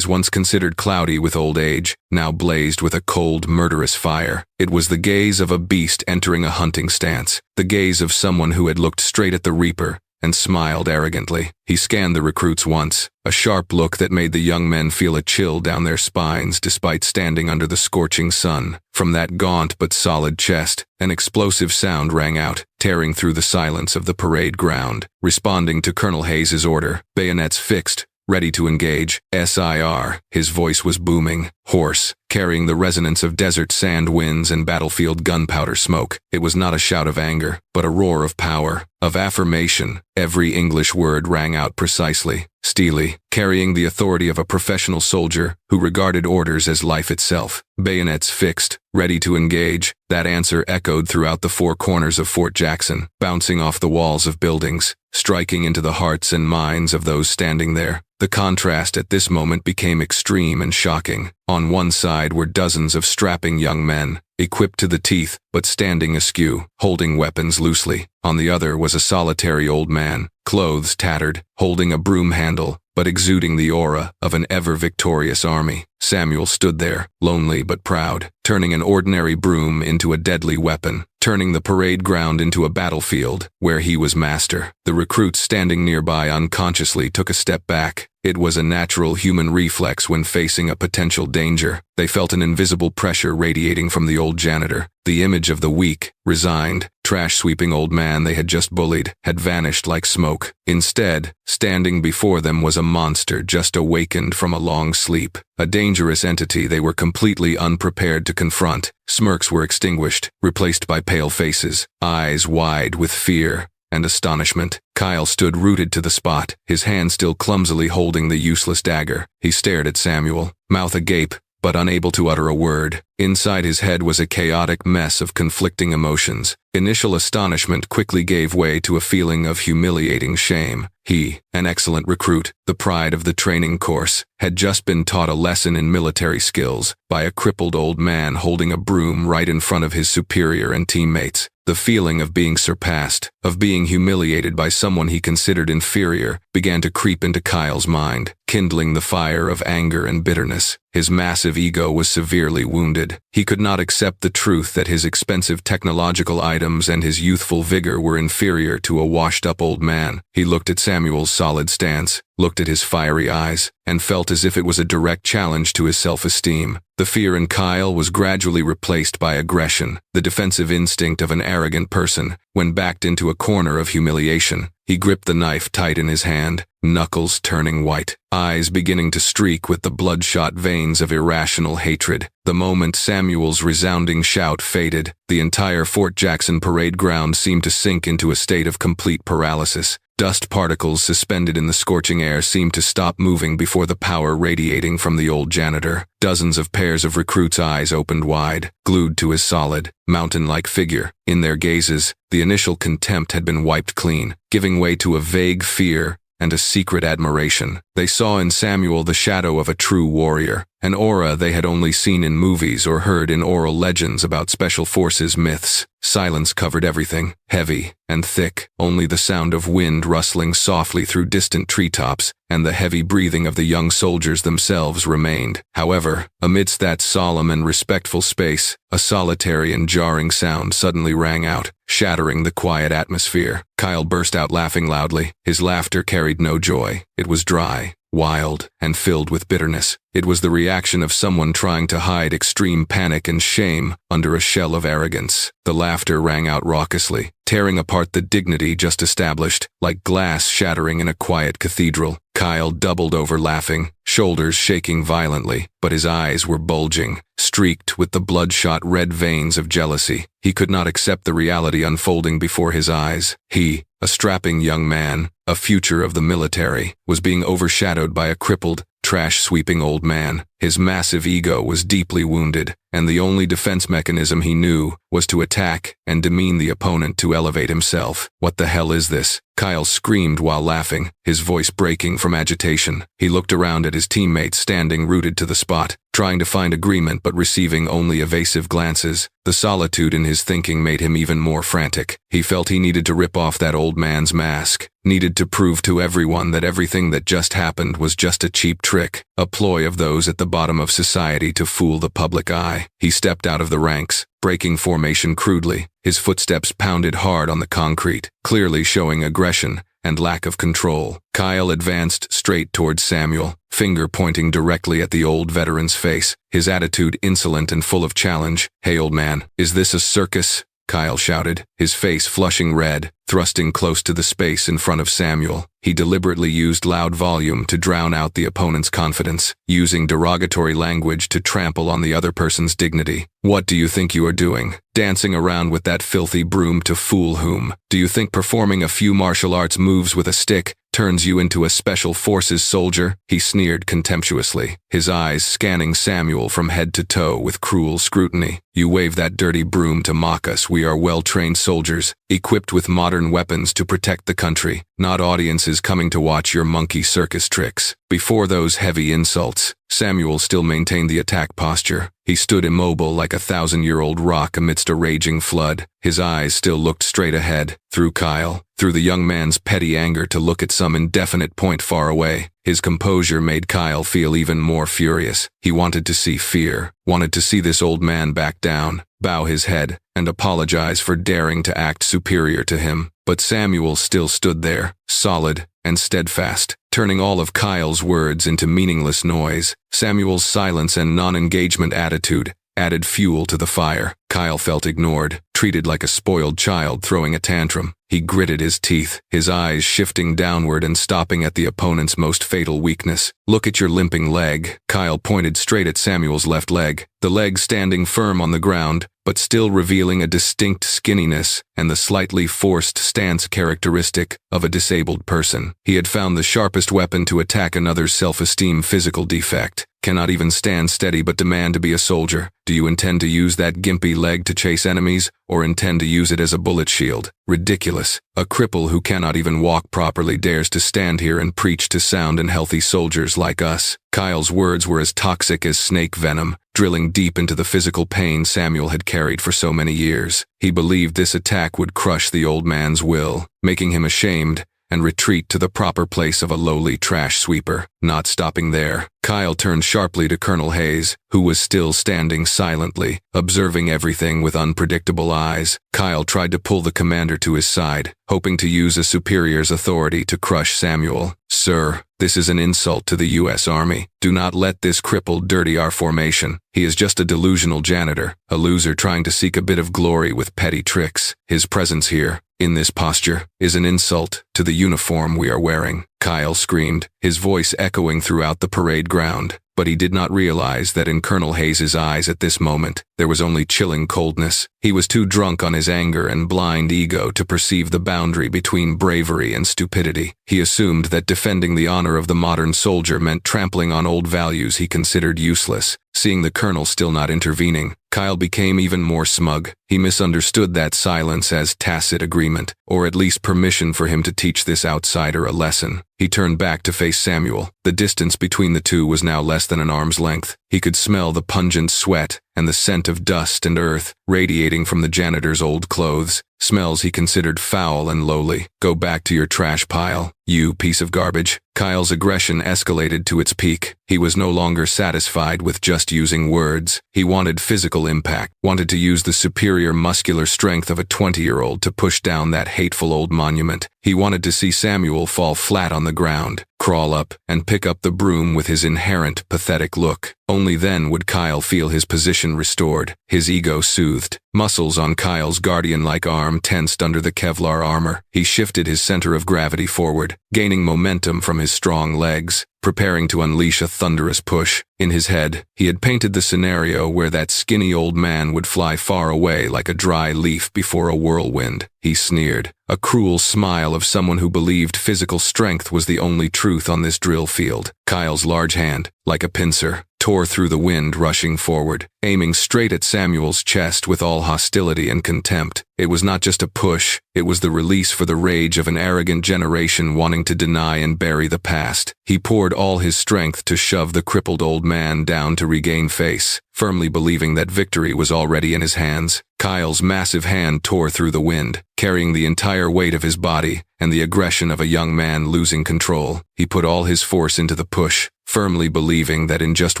once considered cloudy with old age, now blazed with a cold, murderous fire. It was the gaze of a beast entering a hunting stance, the gaze of someone who had looked straight at the reaper and smiled arrogantly. He scanned the recruits once, a sharp look that made the young men feel a chill down their spines despite standing under the scorching sun. From that gaunt but solid chest, an explosive sound rang out, tearing through the silence of the parade ground, responding to Colonel Hayes's order. Bayonets fixed, ready to engage. SIR. His voice was booming, hoarse, carrying the resonance of desert sand winds and battlefield gunpowder smoke. It was not a shout of anger, but a roar of power, of affirmation. Every English word rang out precisely, steely, carrying the authority of a professional soldier who regarded orders as life itself. Bayonets fixed, ready to engage. That answer echoed throughout the four corners of Fort Jackson, bouncing off the walls of buildings, striking into the hearts and minds of those standing there. The contrast at this moment became extreme and shocking. On one side were dozens of strapping young men, equipped to the teeth, but standing askew, holding weapons loosely. On the other was a solitary old man, clothes tattered, holding a broom handle, but exuding the aura of an ever-victorious army. Samuel stood there, lonely but proud, turning an ordinary broom into a deadly weapon, turning the parade ground into a battlefield where he was master. The recruits standing nearby unconsciously took a step back. It was a natural human reflex when facing a potential danger. They felt an invisible pressure radiating from the old janitor. The image of the weak, resigned, trash-sweeping old man they had just bullied had vanished like smoke. Instead, standing before them was a monster just awakened from a long sleep, a dangerous entity they were completely unprepared to confront. Smirks were extinguished, replaced by pale faces, eyes wide with fear and astonishment. Kyle stood rooted to the spot, his hand still clumsily holding the useless dagger. He stared at Samuel, mouth agape, but unable to utter a word. Inside his head was a chaotic mess of conflicting emotions. Initial astonishment quickly gave way to a feeling of humiliating shame. He, an excellent recruit, the pride of the training course, had just been taught a lesson in military skills by a crippled old man holding a broom right in front of his superior and teammates. The feeling of being surpassed, of being humiliated by someone he considered inferior, began to creep into Kyle's mind, kindling the fire of anger and bitterness. His massive ego was severely wounded. He could not accept the truth that his expensive technological items and his youthful vigor were inferior to a washed-up old man. He looked at Samuel's solid stance, looked at his fiery eyes, and felt as if it was a direct challenge to his self-esteem. The fear in Kyle was gradually replaced by aggression, the defensive instinct of an arrogant person. When backed into a corner of humiliation, he gripped the knife tight in his hand, knuckles turning white, eyes beginning to streak with the bloodshot veins of irrational hatred. The moment Samuel's resounding shout faded, the entire Fort Jackson parade ground seemed to sink into a state of complete paralysis. Dust particles suspended in the scorching air seemed to stop moving before the power radiating from the old janitor. Dozens of pairs of recruits' eyes opened wide, glued to his solid, mountain-like figure. In their gazes, the initial contempt had been wiped clean, giving way to a vague fear and a secret admiration. They saw in Samuel the shadow of a true warrior, an aura they had only seen in movies or heard in oral legends about special forces myths. Silence covered everything, heavy and thick. Only the sound of wind rustling softly through distant treetops and the heavy breathing of the young soldiers themselves remained. However, amidst that solemn and respectful space, a solitary and jarring sound suddenly rang out, shattering the quiet atmosphere. Kyle burst out laughing loudly. His laughter carried no joy. It was dry, wild, and filled with bitterness. It was the reaction of someone trying to hide extreme panic and shame under a shell of arrogance. The laughter rang out raucously, tearing apart the dignity just established, like glass shattering in a quiet cathedral. Kyle doubled over laughing, shoulders shaking violently, but his eyes were bulging, streaked with the bloodshot red veins of jealousy. He could not accept the reality unfolding before his eyes. He, a strapping young man, a future of the military, was being overshadowed by a crippled, trash-sweeping old man. His massive ego was deeply wounded, and the only defense mechanism he knew was to attack and demean the opponent to elevate himself. "What the hell is this?" Kyle screamed while laughing, his voice breaking from agitation. He looked around at his teammates standing rooted to the spot, trying to find agreement but receiving only evasive glances. The solitude in his thinking made him even more frantic. He felt he needed to rip off that old man's mask, needed to prove to everyone that everything that just happened was just a cheap trick, a ploy of those at the bottom of society to fool the public eye. He stepped out of the ranks, breaking formation crudely. His footsteps pounded hard on the concrete, clearly showing aggression and lack of control. Kyle advanced straight towards Samuel, finger pointing directly at the old veteran's face, his attitude insolent and full of challenge. "Hey, old man, is this a circus?" Kyle shouted, his face flushing red, thrusting close to the space in front of Samuel. He deliberately used loud volume to drown out the opponent's confidence, using derogatory language to trample on the other person's dignity. "What do you think you are doing? Dancing around with that filthy broom to fool whom? Do you think performing a few martial arts moves with a stick turns you into a special forces soldier?" He sneered contemptuously, his eyes scanning Samuel from head to toe with cruel scrutiny. "You wave that dirty broom to mock us. We are well-trained soldiers, equipped with modern weapons to protect the country, not audiences coming to watch your monkey circus tricks." Before those heavy insults, Samuel still maintained the attack posture. He stood immobile like a 1,000-year-old rock amidst a raging flood. His eyes still looked straight ahead, through Kyle, through the young man's petty anger to look at some indefinite point far away. His composure made Kyle feel even more furious. He wanted to see fear, wanted to see this old man back down, bow his head, and apologize for daring to act superior to him. But Samuel still stood there, solid and steadfast, turning all of Kyle's words into meaningless noise. Samuel's silence and non-engagement attitude added fuel to the fire. Kyle felt ignored, treated like a spoiled child throwing a tantrum. He gritted his teeth, his eyes shifting downward and stopping at the opponent's most fatal weakness. "Look at your limping leg." Kyle pointed straight at Samuel's left leg, the leg standing firm on the ground, but still revealing a distinct skinniness and the slightly forced stance characteristic of a disabled person. He had found the sharpest weapon to attack another's self-esteem physical defect. "Cannot even stand steady but demand to be a soldier. Do you intend to use that gimpy leg to chase enemies, or intend to use it as a bullet shield? Ridiculous. A cripple who cannot even walk properly dares to stand here and preach to sound and healthy soldiers like us." Kyle's words were as toxic as snake venom, drilling deep into the physical pain Samuel had carried for so many years. He believed this attack would crush the old man's will, making him ashamed and retreat to the proper place of a lowly trash sweeper. Not stopping there, Kyle turned sharply to Colonel Hayes, who was still standing silently, observing everything with unpredictable eyes. Kyle tried to pull the commander to his side, hoping to use a superior's authority to crush Samuel. "Sir, this is an insult to the U.S. Army. Do not let this cripple dirty our formation. He is just a delusional janitor, a loser trying to seek a bit of glory with petty tricks. His presence here, in this posture, is an insult to the uniform we are wearing." Kyle screamed, his voice echoing throughout the parade ground. But he did not realize that in Colonel Hayes' eyes at this moment, there was only chilling coldness. He was too drunk on his anger and blind ego to perceive the boundary between bravery and stupidity. He assumed that defending the honor of the modern soldier meant trampling on old values he considered useless. Seeing the colonel still not intervening, Kyle became even more smug. He misunderstood that silence as tacit agreement, or at least permission for him to teach this outsider a lesson. He turned back to face Samuel. The distance between the two was now less than an arm's length. He could smell the pungent sweat and the scent of dust and earth radiating from the janitor's old clothes, smells he considered foul and lowly. "Go back to your trash pile, you piece of garbage." Kyle's aggression escalated to its peak. He was no longer satisfied with just using words. He wanted physical impact, wanted to use the superior muscular strength of a 20-year-old to push down that hateful old monument. He wanted to see Samuel fall flat on the ground, crawl up, and pick up the broom with his inherent pathetic look. Only then would Kyle feel his position restored, his ego soothed, Muscles on Kyle's guardian-like arm tensed under the Kevlar armor. He shifted his center of gravity forward, gaining momentum from his strong legs, preparing to unleash a thunderous push. In his head, he had painted the scenario where that skinny old man would fly far away like a dry leaf before a whirlwind. He sneered, a cruel smile of someone who believed physical strength was the only truth on this drill field. Kyle's large hand, like a pincer, tore through the wind, rushing forward, aiming straight at Samuel's chest with all hostility and contempt. It was not just a push, it was the release for the rage of an arrogant generation wanting to deny and bury the past. He poured all his strength to shove the crippled old man down to regain face, firmly believing that victory was already in his hands. Kyle's massive hand tore through the wind, carrying the entire weight of his body and the aggression of a young man losing control. He put all his force into the push, firmly believing that in just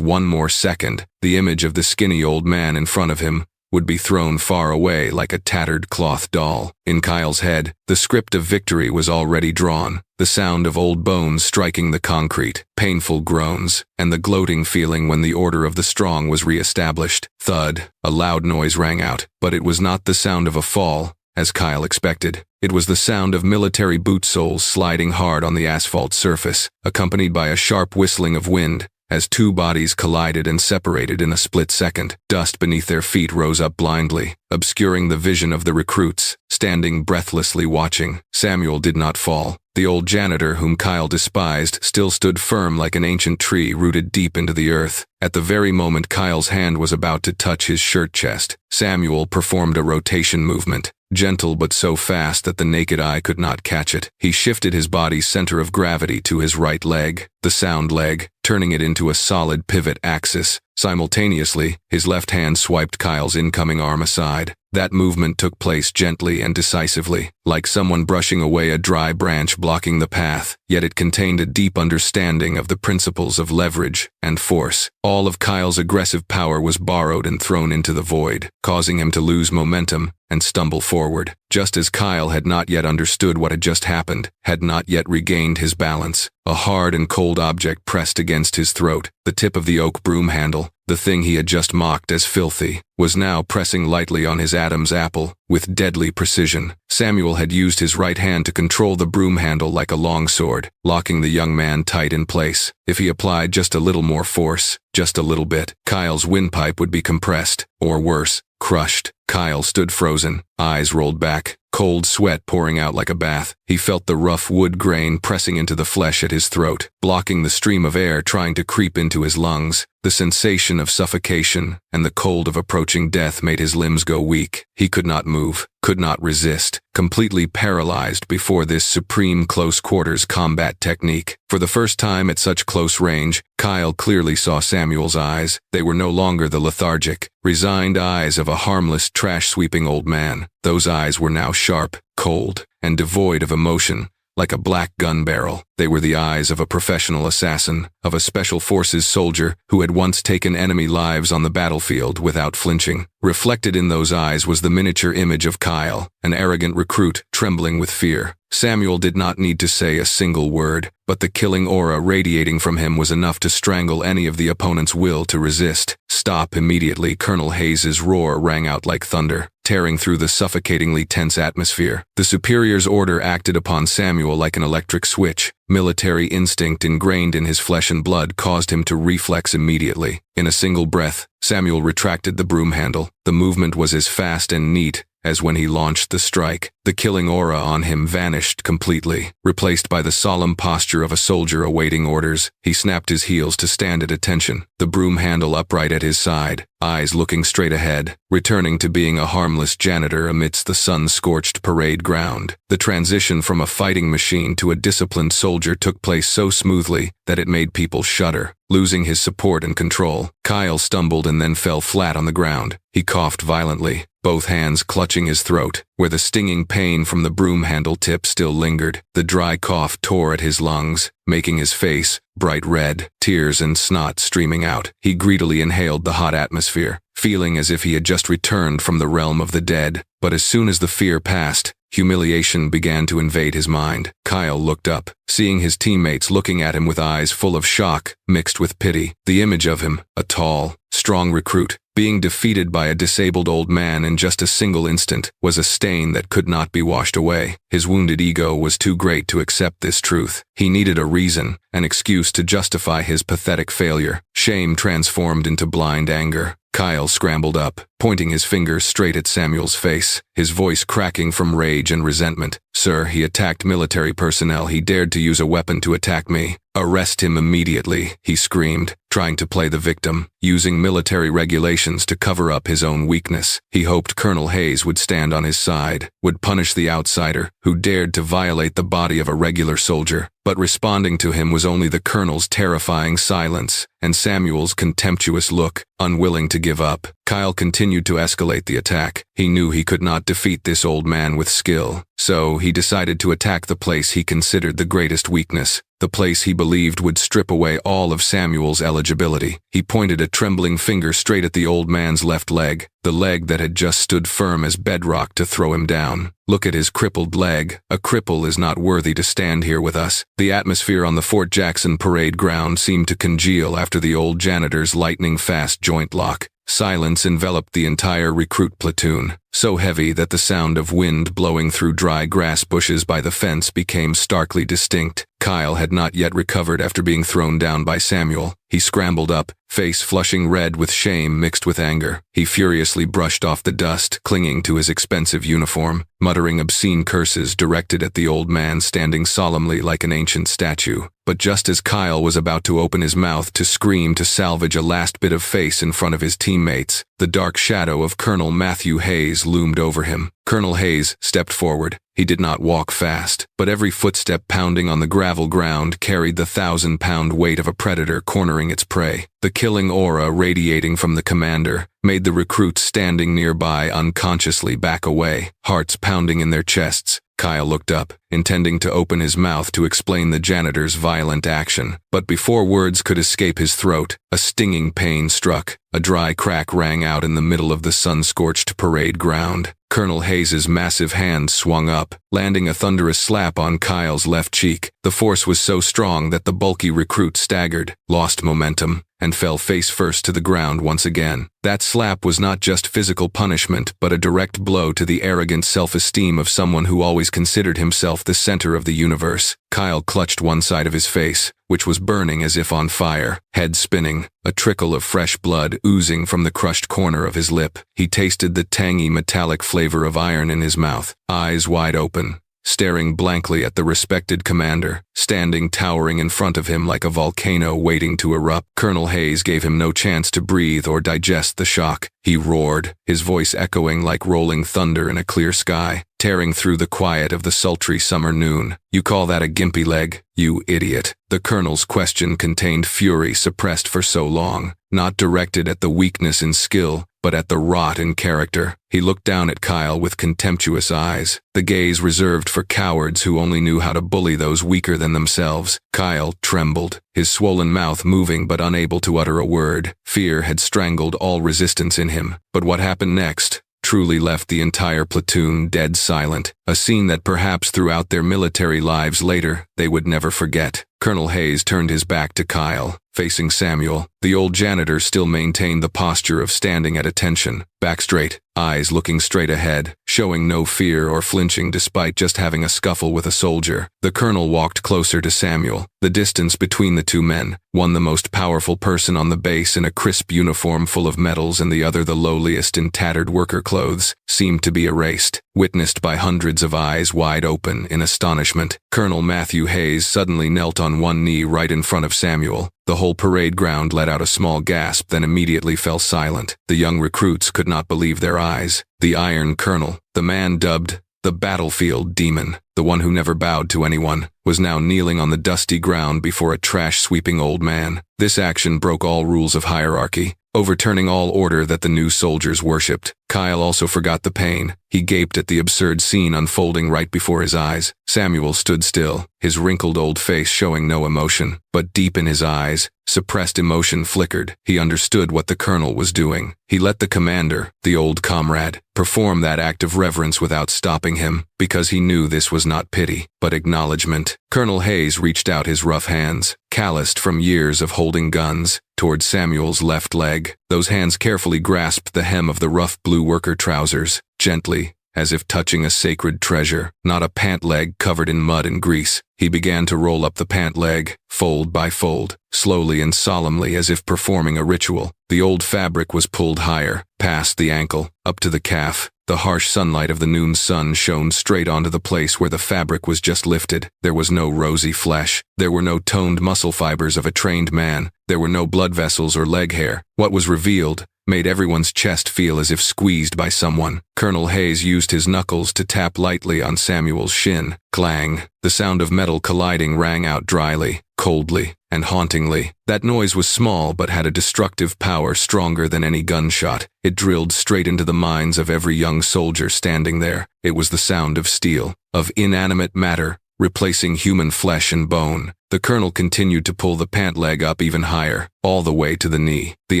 one more second, the image of the skinny old man in front of him would be thrown far away like a tattered cloth doll. In Kyle's head, the script of victory was already drawn, the sound of old bones striking the concrete, painful groans, and the gloating feeling when the order of the strong was re-established. Thud, a loud noise rang out, but it was not the sound of a fall, as Kyle expected. It was the sound of military boot soles sliding hard on the asphalt surface, accompanied by a sharp whistling of wind, as two bodies collided and separated in a split second. Dust beneath their feet rose up blindly, obscuring the vision of the recruits, standing breathlessly watching. Samuel did not fall. The old janitor whom Kyle despised still stood firm like an ancient tree rooted deep into the earth. At the very moment Kyle's hand was about to touch his shirt chest, Samuel performed a rotation movement, gentle but so fast that the naked eye could not catch it. He shifted his body's center of gravity to his right leg, the sound leg, turning it into a solid pivot axis. Simultaneously, his left hand swiped Kyle's incoming arm aside. That movement took place gently and decisively, like someone brushing away a dry branch blocking the path, yet it contained a deep understanding of the principles of leverage and force. All of Kyle's aggressive power was borrowed and thrown into the void, causing him to lose momentum and stumble forward. Just as Kyle had not yet understood what had just happened, had not yet regained his balance, a hard and cold object pressed against his throat. The tip of the oak broom handle, the thing he had just mocked as filthy, was now pressing lightly on his Adam's apple, with deadly precision. Samuel had used his right hand to control the broom handle like a longsword, locking the young man tight in place. If he applied just a little more force, just a little bit, Kyle's windpipe would be compressed, or worse, crushed. Kyle stood frozen, eyes rolled back, cold sweat pouring out like a bath. He felt the rough wood grain pressing into the flesh at his throat, blocking the stream of air trying to creep into his lungs. The sensation of suffocation and the cold of approaching death made his limbs go weak. He could not move, could not resist, completely paralyzed before this supreme close-quarters combat technique. For the first time at such close range, Kyle clearly saw Samuel's eyes. They were no longer the lethargic, resigned eyes of a harmless, trash-sweeping old man. Those eyes were now sharp, cold, and devoid of emotion, like a black gun barrel. They were the eyes of a professional assassin, of a special forces soldier who had once taken enemy lives on the battlefield without flinching. Reflected in those eyes was the miniature image of Kyle, an arrogant recruit trembling with fear. Samuel did not need to say a single word, but the killing aura radiating from him was enough to strangle any of the opponent's will to resist. Stop immediately! Colonel Hayes's roar rang out like thunder, tearing through the suffocatingly tense atmosphere. The superior's order acted upon Samuel like an electric switch. Military instinct ingrained in his flesh and blood caused him to reflex immediately. In a single breath, Samuel retracted the broom handle. The movement was as fast and neat as when he launched the strike. The killing aura on him vanished completely, replaced by the solemn posture of a soldier awaiting orders. He snapped his heels to stand at attention, the broom handle upright at his side, eyes looking straight ahead, returning to being a harmless janitor amidst the sun-scorched parade ground. The transition from a fighting machine to a disciplined soldier took place so smoothly that it made people shudder. Losing his support and control, Kyle stumbled and then fell flat on the ground. He coughed violently, both hands clutching his throat, where the stinging pain from the broom handle tip still lingered. The dry cough tore at his lungs, making his face bright red, tears and snot streaming out. He greedily inhaled the hot atmosphere, feeling as if he had just returned from the realm of the dead. But as soon as the fear passed, humiliation began to invade his mind. Kyle looked up, seeing his teammates looking at him with eyes full of shock, mixed with pity. The image of him, a tall, strong recruit, Being defeated by a disabled old man in just a single instant was a stain that could not be washed away. His wounded ego was too great to accept this truth. He needed a reason, an excuse to justify his pathetic failure. Shame transformed into blind anger. Kyle scrambled up, pointing his fingers straight at Samuel's face, his voice cracking from rage and resentment. "Sir, he attacked military personnel. He dared to use a weapon to attack me. Arrest him immediately," he screamed, trying to play the victim, using military regulations to cover up his own weakness. He hoped Colonel Hayes would stand on his side, would punish the outsider who dared to violate the body of a regular soldier. But responding to him was only the colonel's terrifying silence and Samuel's contemptuous look, unwilling to give up. Kyle continued to escalate the attack. He knew he could not defeat this old man with skill, so he decided to attack the place he considered the greatest weakness, the place he believed would strip away all of Samuel's eligibility. He pointed a trembling finger straight at the old man's left leg, the leg that had just stood firm as bedrock to throw him down. "Look at his crippled leg. A cripple is not worthy to stand here with us." The atmosphere on the Fort Jackson parade ground seemed to congeal after the old janitor's lightning-fast joint lock. Silence enveloped the entire recruit platoon, so heavy that the sound of wind blowing through dry grass bushes by the fence became starkly distinct. Kyle had not yet recovered after being thrown down by Samuel. He scrambled up, face flushing red with shame mixed with anger. He furiously brushed off the dust clinging to his expensive uniform, muttering obscene curses directed at the old man standing solemnly like an ancient statue. But just as Kyle was about to open his mouth to scream to salvage a last bit of face in front of his teammates, the dark shadow of Colonel Matthew Hayes loomed over him. Colonel Hayes stepped forward. He did not walk fast, but every footstep pounding on the gravel ground carried the 1,000-pound weight of a predator cornering its prey. The killing aura radiating from the commander made the recruits standing nearby unconsciously back away, hearts pounding in their chests. Kyle looked up, intending to open his mouth to explain the janitor's violent action. But before words could escape his throat, a stinging pain struck. A dry crack rang out in the middle of the sun-scorched parade ground. Colonel Hayes's massive hand swung up, landing a thunderous slap on Kyle's left cheek. The force was so strong that the bulky recruit staggered, lost momentum, and fell face first to the ground once again. That slap was not just physical punishment, but a direct blow to the arrogant self-esteem of someone who always considered himself the center of the universe. Kyle clutched one side of his face, which was burning as if on fire, head spinning, a trickle of fresh blood oozing from the crushed corner of his lip. He tasted the tangy metallic flavor of iron in his mouth, eyes wide open, staring blankly at the respected commander, standing towering in front of him like a volcano waiting to erupt. Colonel Hayes gave him no chance to breathe or digest the shock. He roared, his voice echoing like rolling thunder in a clear sky, tearing through the quiet of the sultry summer noon. "You call that a gimpy leg, you idiot?" The colonel's question contained fury suppressed for so long, not directed at the weakness in skill, but at the rot in character. He looked down at Kyle with contemptuous eyes, the gaze reserved for cowards who only knew how to bully those weaker than themselves. Kyle trembled, his swollen mouth moving but unable to utter a word. Fear had strangled all resistance in him. But what happened next truly left the entire platoon dead silent, a scene that perhaps throughout their military lives later they would never forget. Colonel Hayes turned his back to Kyle, facing Samuel. The old janitor still maintained the posture of standing at attention, back straight, eyes looking straight ahead, showing no fear or flinching despite just having a scuffle with a soldier. The colonel walked closer to Samuel. The distance between the two men, one the most powerful person on the base in a crisp uniform full of medals and the other the lowliest in tattered worker clothes, seemed to be erased, witnessed by hundreds of eyes wide open in astonishment. Colonel Matthew Hayes suddenly knelt on one knee right in front of Samuel. The whole parade ground let out a small gasp, then immediately fell silent. The young recruits could not believe their eyes. The Iron Colonel, the man dubbed the battlefield demon, the one who never bowed to anyone, was now kneeling on the dusty ground before a trash-sweeping old man. This action broke all rules of hierarchy, overturning all order that the new soldiers worshipped. Kyle also forgot the pain. He gaped at the absurd scene unfolding right before his eyes. Samuel stood still, his wrinkled old face showing no emotion, but deep in his eyes, suppressed emotion flickered. He understood what the colonel was doing. He let the commander, the old comrade, perform that act of reverence without stopping him, because he knew this was not pity, but acknowledgement. Colonel Hayes reached out his rough hands, calloused from years of holding guns, toward Samuel's left leg. Those hands carefully grasped the hem of the rough blue worker trousers, gently, as if touching a sacred treasure, not a pant leg covered in mud and grease. He began to roll up the pant leg, fold by fold, slowly and solemnly as if performing a ritual. The old fabric was pulled higher, past the ankle, up to the calf. The harsh sunlight of the noon sun shone straight onto the place where the fabric was just lifted. There was no rosy flesh. There were no toned muscle fibers of a trained man. There were no blood vessels or leg hair. What was revealed made everyone's chest feel as if squeezed by someone. Colonel Hayes used his knuckles to tap lightly on Samuel's shin. Clang. The sound of metal colliding rang out dryly, coldly, and hauntingly. That noise was small but had a destructive power stronger than any gunshot. It drilled straight into the minds of every young soldier standing there. It was the sound of steel, of inanimate matter, replacing human flesh and bone. The colonel continued to pull the pant leg up even higher, all the way to the knee. The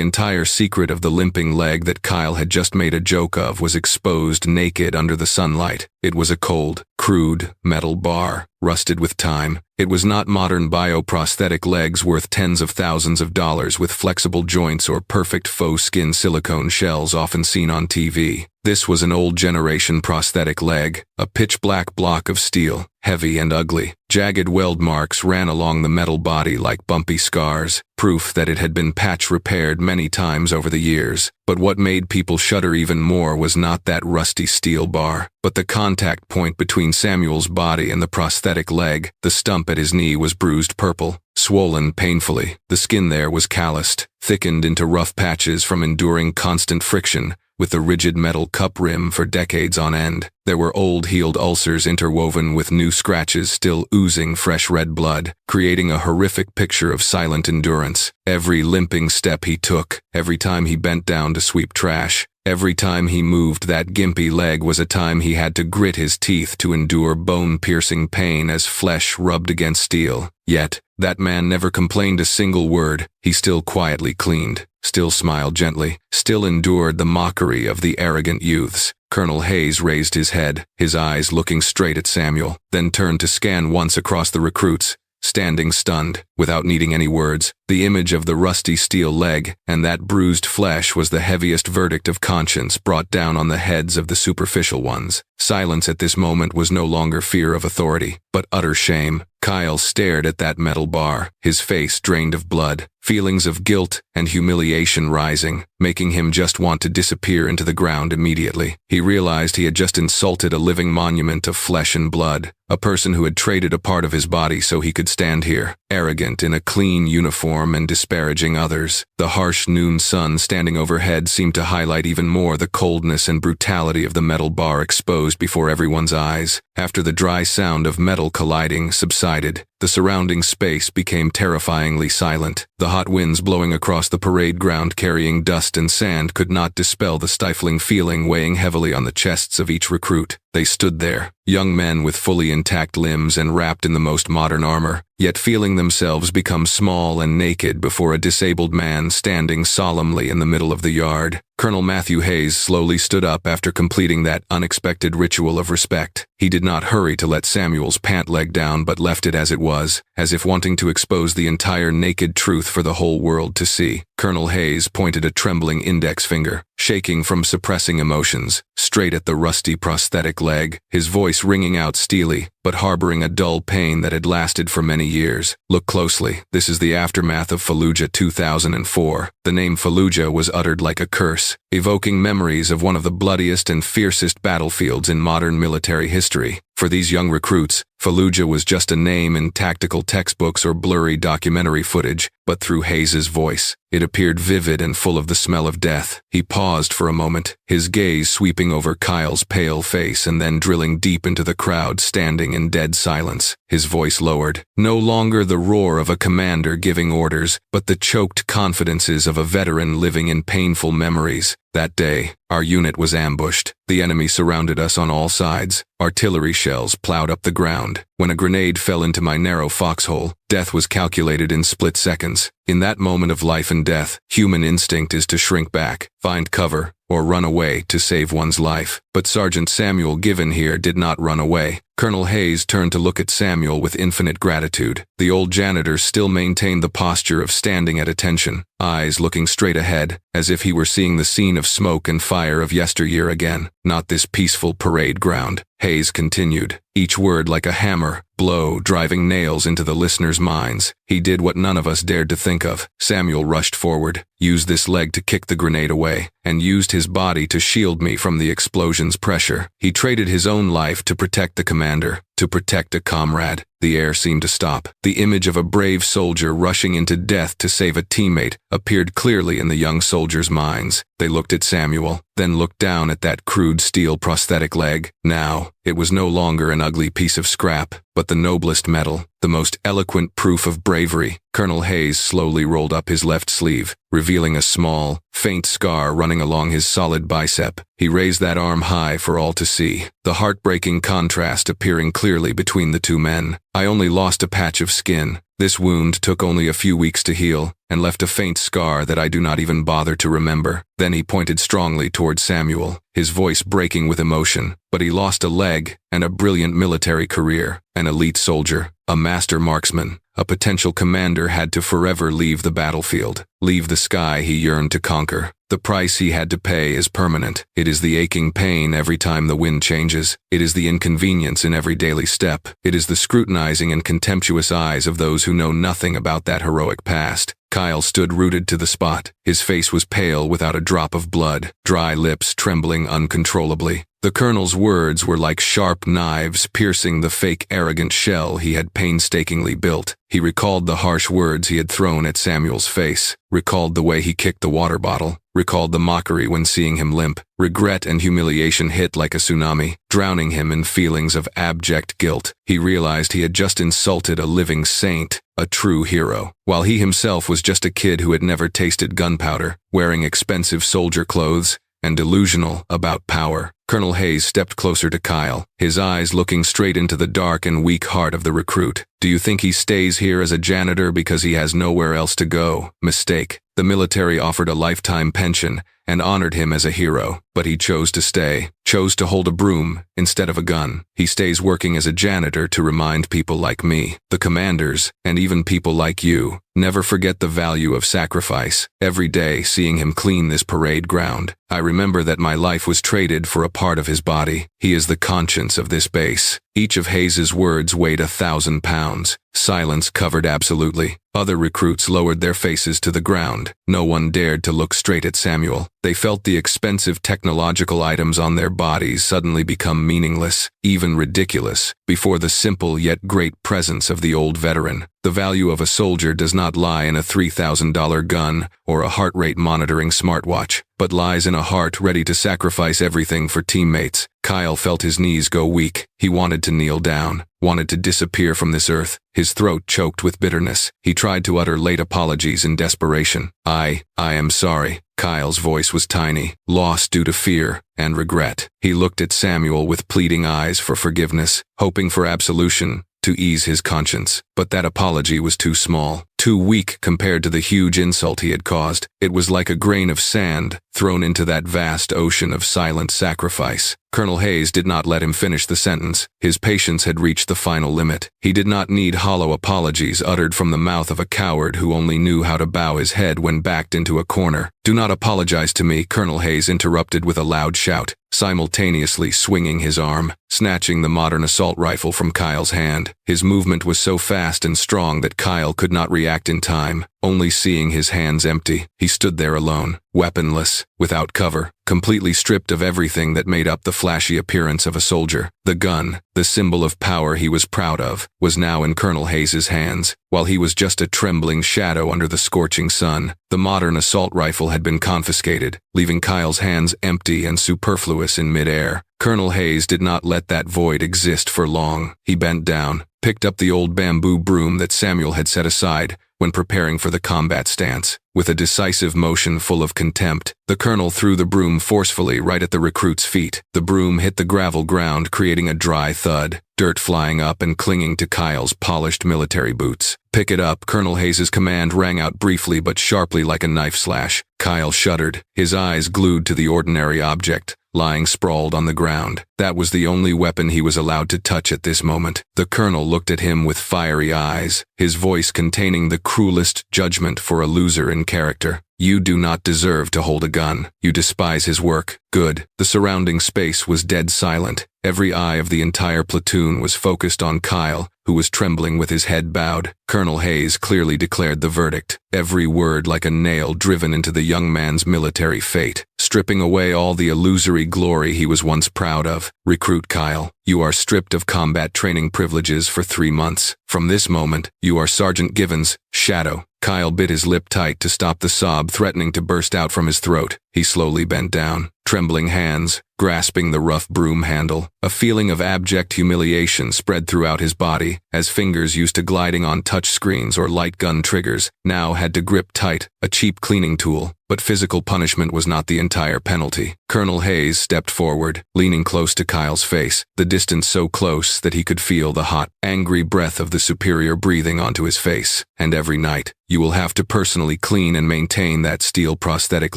entire secret of the limping leg that Kyle had just made a joke of was exposed naked under the sunlight. It was a cold, crude, metal bar, rusted with time. It was not modern bioprosthetic legs worth tens of thousands of dollars with flexible joints or perfect faux skin silicone shells often seen on TV. This was an old generation prosthetic leg, a pitch-black block of steel, heavy and ugly. Jagged weld marks ran along the metal body like bumpy scars, proof that it had been patch-repaired many times over the years. But what made people shudder even more was not that rusty steel bar, but the contact point between Samuel's body and the prosthetic leg. The stump at his knee was bruised purple, swollen painfully. The skin there was calloused, thickened into rough patches from enduring constant friction with the rigid metal cup rim for decades on end. There were old healed ulcers interwoven with new scratches still oozing fresh red blood, creating a horrific picture of silent endurance. Every limping step he took, every time he bent down to sweep trash, every time he moved that gimpy leg was a time he had to grit his teeth to endure bone-piercing pain as flesh rubbed against steel. Yet, that man never complained a single word. He still quietly cleaned, still smiled gently, still endured the mockery of the arrogant youths. Colonel Hayes raised his head, his eyes looking straight at Samuel, then turned to scan once across the recruits, standing stunned, without needing any words. The image of the rusty steel leg and that bruised flesh was the heaviest verdict of conscience brought down on the heads of the superficial ones. Silence at this moment was no longer fear of authority, but utter shame. Kyle stared at that metal bar, his face drained of blood, feelings of guilt and humiliation rising, making him just want to disappear into the ground immediately. He realized he had just insulted a living monument of flesh and blood, a person who had traded a part of his body so he could stand here, arrogant in a clean uniform and disparaging others. The harsh noon sun standing overhead seemed to highlight even more the coldness and brutality of the metal bar exposed before everyone's eyes. After the dry sound of metal colliding subsided, the surrounding space became terrifyingly silent. The hot winds blowing across the parade ground carrying dust and sand could not dispel the stifling feeling weighing heavily on the chests of each recruit. They stood there, young men with fully intact limbs and wrapped in the most modern armor, yet feeling themselves become small and naked before a disabled man standing solemnly in the middle of the yard. Colonel Matthew Hayes slowly stood up after completing that unexpected ritual of respect. He did not hurry to let Samuel's pant leg down but left it as it was, as if wanting to expose the entire naked truth for the whole world to see. Colonel Hayes pointed a trembling index finger, shaking from suppressing emotions, straight at the rusty prosthetic leg, his voice ringing out steely, but harboring a dull pain that had lasted for many years. Look closely. This is the aftermath of Fallujah 2004. The name Fallujah was uttered like a curse, evoking memories of one of the bloodiest and fiercest battlefields in modern military history. For these young recruits, Fallujah was just a name in tactical textbooks or blurry documentary footage, but through Hayes's voice, it appeared vivid and full of the smell of death. He paused for a moment, his gaze sweeping over Kyle's pale face and then drilling deep into the crowd standing in dead silence. His voice lowered, no longer the roar of a commander giving orders, but the choked confidences of a veteran living in painful memories. That day, our unit was ambushed. The enemy surrounded us on all sides. Artillery shells plowed up the ground. When a grenade fell into my narrow foxhole, death was calculated in split seconds. In that moment of life and death, human instinct is to shrink back, find cover, or run away to save one's life. But Sergeant Samuel Given here did not run away. Colonel Hayes turned to look at Samuel with infinite gratitude. The old janitor still maintained the posture of standing at attention, eyes looking straight ahead, as if he were seeing the scene of smoke and fire of yesteryear again, not this peaceful parade ground. Hayes continued, each word like a hammer blow driving nails into the listeners' minds. He did what none of us dared to think of. Samuel rushed forward, used this leg to kick the grenade away, and used his body to shield me from the explosion's pressure. He traded his own life to protect the commander, to protect a comrade. The air seemed to stop. The image of a brave soldier rushing into death to save a teammate appeared clearly in the young soldiers' minds. They looked at Samuel, then looked down at that crude steel prosthetic leg. Now, it was no longer an ugly piece of scrap, but the noblest metal, the most eloquent proof of bravery. Colonel Hayes slowly rolled up his left sleeve, revealing a small, faint scar running along his solid bicep. He raised that arm high for all to see, the heartbreaking contrast appearing clearly between the two men. I only lost a patch of skin. This wound took only a few weeks to heal, and left a faint scar that I do not even bother to remember. Then he pointed strongly toward Samuel, his voice breaking with emotion. But he lost a leg, and a brilliant military career, an elite soldier, a master marksman. A potential commander had to forever leave the battlefield, leave the sky he yearned to conquer. The price he had to pay is permanent. It is the aching pain every time the wind changes. It is the inconvenience in every daily step. It is the scrutinizing and contemptuous eyes of those who know nothing about that heroic past. Kyle stood rooted to the spot. His face was pale without a drop of blood, dry lips trembling uncontrollably. The colonel's words were like sharp knives piercing the fake arrogant shell he had painstakingly built. He recalled the harsh words he had thrown at Samuel's face, recalled the way he kicked the water bottle, recalled the mockery when seeing him limp. Regret and humiliation hit like a tsunami, drowning him in feelings of abject guilt. He realized he had just insulted a living saint, a true hero, while he himself was just a kid who had never tasted gunpowder, wearing expensive soldier clothes, and delusional about power. Colonel Hayes stepped closer to Kyle, his eyes looking straight into the dark and weak heart of the recruit. Do you think he stays here as a janitor because he has nowhere else to go? Mistake. The military offered a lifetime pension and honored him as a hero, but he chose to stay, chose to hold a broom instead of a gun. He stays working as a janitor to remind people like me, the commanders, and even people like you, never forget the value of sacrifice. Every day seeing him clean this parade ground, I remember that my life was traded for a part of his body. He is the conscience of this base. Each of Hayes's words weighed 1,000 pounds. Silence covered absolutely. Other recruits lowered their faces to the ground. No one dared to look straight at Samuel. They felt the expensive technological items on their bodies suddenly become meaningless, even ridiculous, before the simple yet great presence of the old veteran. The value of a soldier does not lie in a $3,000 gun or a heart rate monitoring smartwatch, but lies in a heart ready to sacrifice everything for teammates. Kyle felt his knees go weak. He wanted to kneel down, wanted to disappear from this earth. His throat choked with bitterness. He tried to utter late apologies in desperation. I am sorry. Kyle's voice was tiny, lost due to fear and regret. He looked at Samuel with pleading eyes for forgiveness, hoping for absolution to ease his conscience. But that apology was too small, too weak compared to the huge insult he had caused. It was like a grain of sand thrown into that vast ocean of silent sacrifice. Colonel Hayes did not let him finish the sentence. His patience had reached the final limit. He did not need hollow apologies uttered from the mouth of a coward who only knew how to bow his head when backed into a corner. Do not apologize to me, Colonel Hayes interrupted with a loud shout, simultaneously swinging his arm, snatching the modern assault rifle from Kyle's hand. His movement was so fast and strong that Kyle could not react in time, only seeing his hands empty. He stood there alone, weaponless, without cover, completely stripped of everything that made up the flashy appearance of a soldier. The gun, the symbol of power he was proud of, was now in Colonel Hayes's hands, while he was just a trembling shadow under the scorching sun. The modern assault rifle had been confiscated, leaving Kyle's hands empty and superfluous in midair. Colonel Hayes did not let that void exist for long. He bent down, picked up the old bamboo broom that Samuel had set aside, when preparing for the combat stance. With a decisive motion full of contempt, the colonel threw the broom forcefully right at the recruit's feet. The broom hit the gravel ground, creating a dry thud, dirt flying up and clinging to Kyle's polished military boots. "Pick it up." Colonel Hayes's command rang out briefly but sharply like a knife slash. Kyle shuddered, his eyes glued to the ordinary object, lying sprawled on the ground. That was the only weapon he was allowed to touch at this moment. The colonel looked at him with fiery eyes, his voice containing the cruelest judgment for a loser in character. "You do not deserve to hold a gun. You despise his work." "Good." The surrounding space was dead silent. Every eye of the entire platoon was focused on Kyle, who was trembling with his head bowed. Colonel Hayes clearly declared the verdict, every word like a nail driven into the young man's military fate, stripping away all the illusory glory he was once proud of. "Recruit Kyle, you are stripped of combat training privileges for 3 months. From this moment, you are Sergeant Givens, Shadow." Kyle bit his lip tight to stop the sob threatening to burst out from his throat. He slowly bent down, trembling hands, grasping the rough broom handle. A feeling of abject humiliation spread throughout his body, as fingers used to gliding on touch screens or light gun triggers now had to grip tight, a cheap cleaning tool. But physical punishment was not the entire penalty. Colonel Hayes stepped forward, leaning close to Kyle's face, the distance so close that he could feel the hot, angry breath of the superior breathing onto his face. "And every night, you will have to personally clean and maintain that steel prosthetic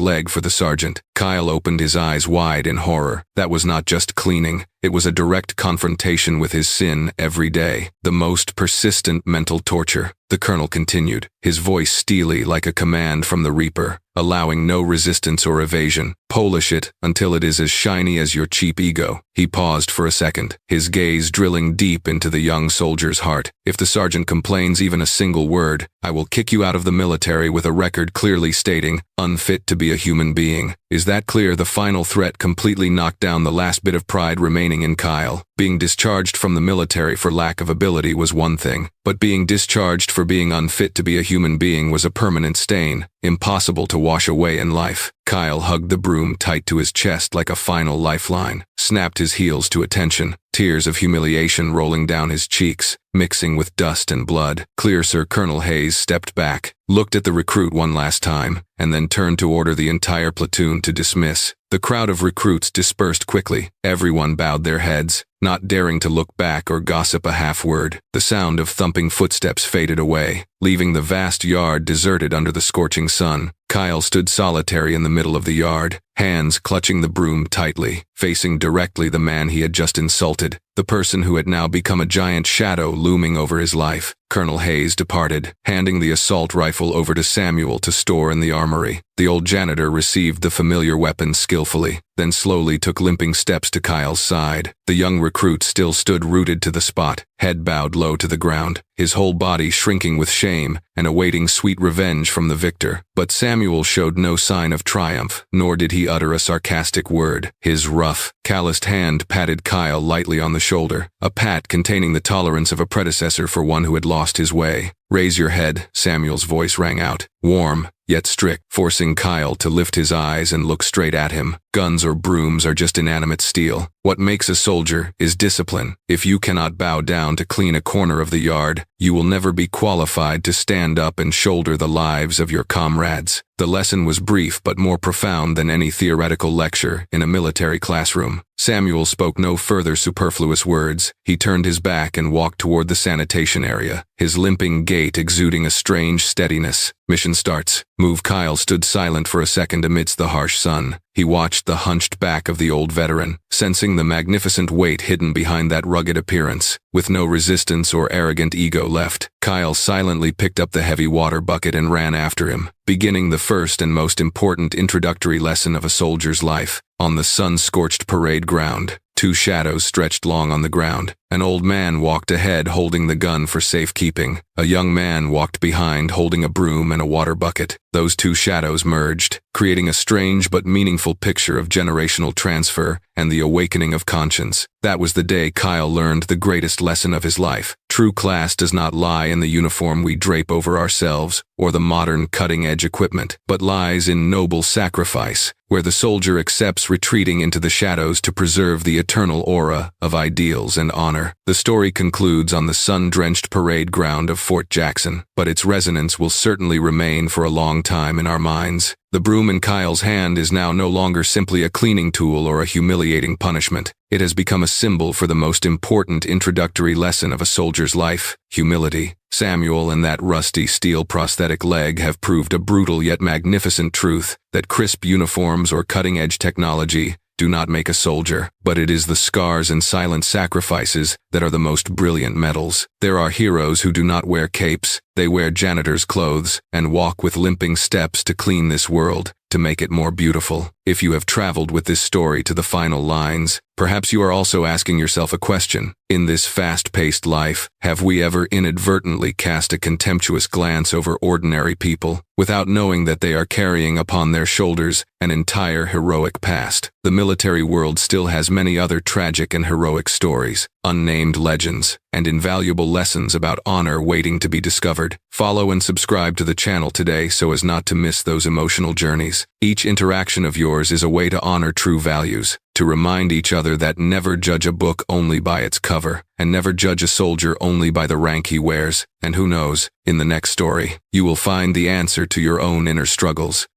leg for the sergeant." Kyle opened his eyes wide in horror. That was not just cleaning. It was a direct confrontation with his sin every day, the most persistent mental torture. The colonel continued, his voice steely like a command from the Reaper, allowing no resistance or evasion. "Polish it until it is as shiny as your cheap ego." He paused for a second, his gaze drilling deep into the young soldier's heart. "If the sergeant complains even a single word, I will kick you out of the military with a record clearly stating, unfit to be a human being." Is that clear? The final threat completely knocked down the last bit of pride remaining in Kyle. Being discharged from the military for lack of ability was one thing, but being discharged for being unfit to be a human being was a permanent stain, impossible to wash away in life. Kyle hugged the broom tight to his chest like a final lifeline, snapped his heels to attention, tears of humiliation rolling down his cheeks, mixing with dust and blood. "Clear, sir." Colonel Hayes stepped back, looked at the recruit one last time, and then turned to order the entire platoon to dismiss. The crowd of recruits dispersed quickly. Everyone bowed their heads, not daring to look back or gossip a half-word. The sound of thumping footsteps faded away, leaving the vast yard deserted under the scorching sun. Kyle stood solitary in the middle of the yard, hands clutching the broom tightly, facing directly the man he had just insulted, the person who had now become a giant shadow looming over his life. Colonel Hayes departed, handing the assault rifle over to Samuel to store in the armory. The old janitor received the familiar weapon skillfully, then slowly took limping steps to Kyle's side. The young recruit still stood rooted to the spot, head bowed low to the ground, his whole body shrinking with shame and awaiting sweet revenge from the victor. But Samuel showed no sign of triumph, nor did he utter a sarcastic word. His rough, calloused hand patted Kyle lightly on the shoulder, a pat containing the tolerance of a predecessor for one who had lost his way. "Raise your head," Samuel's voice rang out, warm, yet strict, forcing Kyle to lift his eyes and look straight at him. "Guns or brooms are just inanimate steel. What makes a soldier is discipline. If you cannot bow down to clean a corner of the yard, you will never be qualified to stand up and shoulder the lives of your comrades." The lesson was brief but more profound than any theoretical lecture in a military classroom. Samuel spoke no further superfluous words. He turned his back and walked toward the sanitation area, his limping gait exuding a strange steadiness. "Mission starts." Move. Kyle stood silent for a second amidst the harsh sun. He watched the hunched back of the old veteran, sensing the magnificent weight hidden behind that rugged appearance. With no resistance or arrogant ego left, Kyle silently picked up the heavy water bucket and ran after him, beginning the first and most important introductory lesson of a soldier's life. On the sun-scorched parade ground, two shadows stretched long on the ground. An old man walked ahead holding the gun for safekeeping. A young man walked behind holding a broom and a water bucket. Those two shadows merged, creating a strange but meaningful picture of generational transfer and the awakening of conscience. That was the day Kyle learned the greatest lesson of his life. True class does not lie in the uniform we drape over ourselves or the modern cutting-edge equipment, but lies in noble sacrifice, where the soldier accepts retreating into the shadows to preserve the eternal aura of ideals and honor. The story concludes on the sun-drenched parade ground of Fort Jackson, but its resonance will certainly remain for a long time in our minds. The broom in Kyle's hand is now no longer simply a cleaning tool or a humiliating punishment. It has become a symbol for the most important introductory lesson of a soldier's life: humility. Samuel and that rusty steel prosthetic leg have proved a brutal yet magnificent truth that crisp uniforms or cutting-edge technology do not make a soldier, but it is the scars and silent sacrifices that are the most brilliant medals. There are heroes who do not wear capes, they wear janitor's clothes and walk with limping steps to clean this world, to make it more beautiful. If you have traveled with this story to the final lines, perhaps you are also asking yourself a question. In this fast-paced life, have we ever inadvertently cast a contemptuous glance over ordinary people, without knowing that they are carrying upon their shoulders an entire heroic past? The military world still has many other tragic and heroic stories, unnamed legends, and invaluable lessons about honor waiting to be discovered. Follow and subscribe to the channel today so as not to miss those emotional journeys. Each interaction of yours is a way to honor true values, to remind each other that never judge a book only by its cover, and never judge a soldier only by the rank he wears. And who knows, in the next story, you will find the answer to your own inner struggles.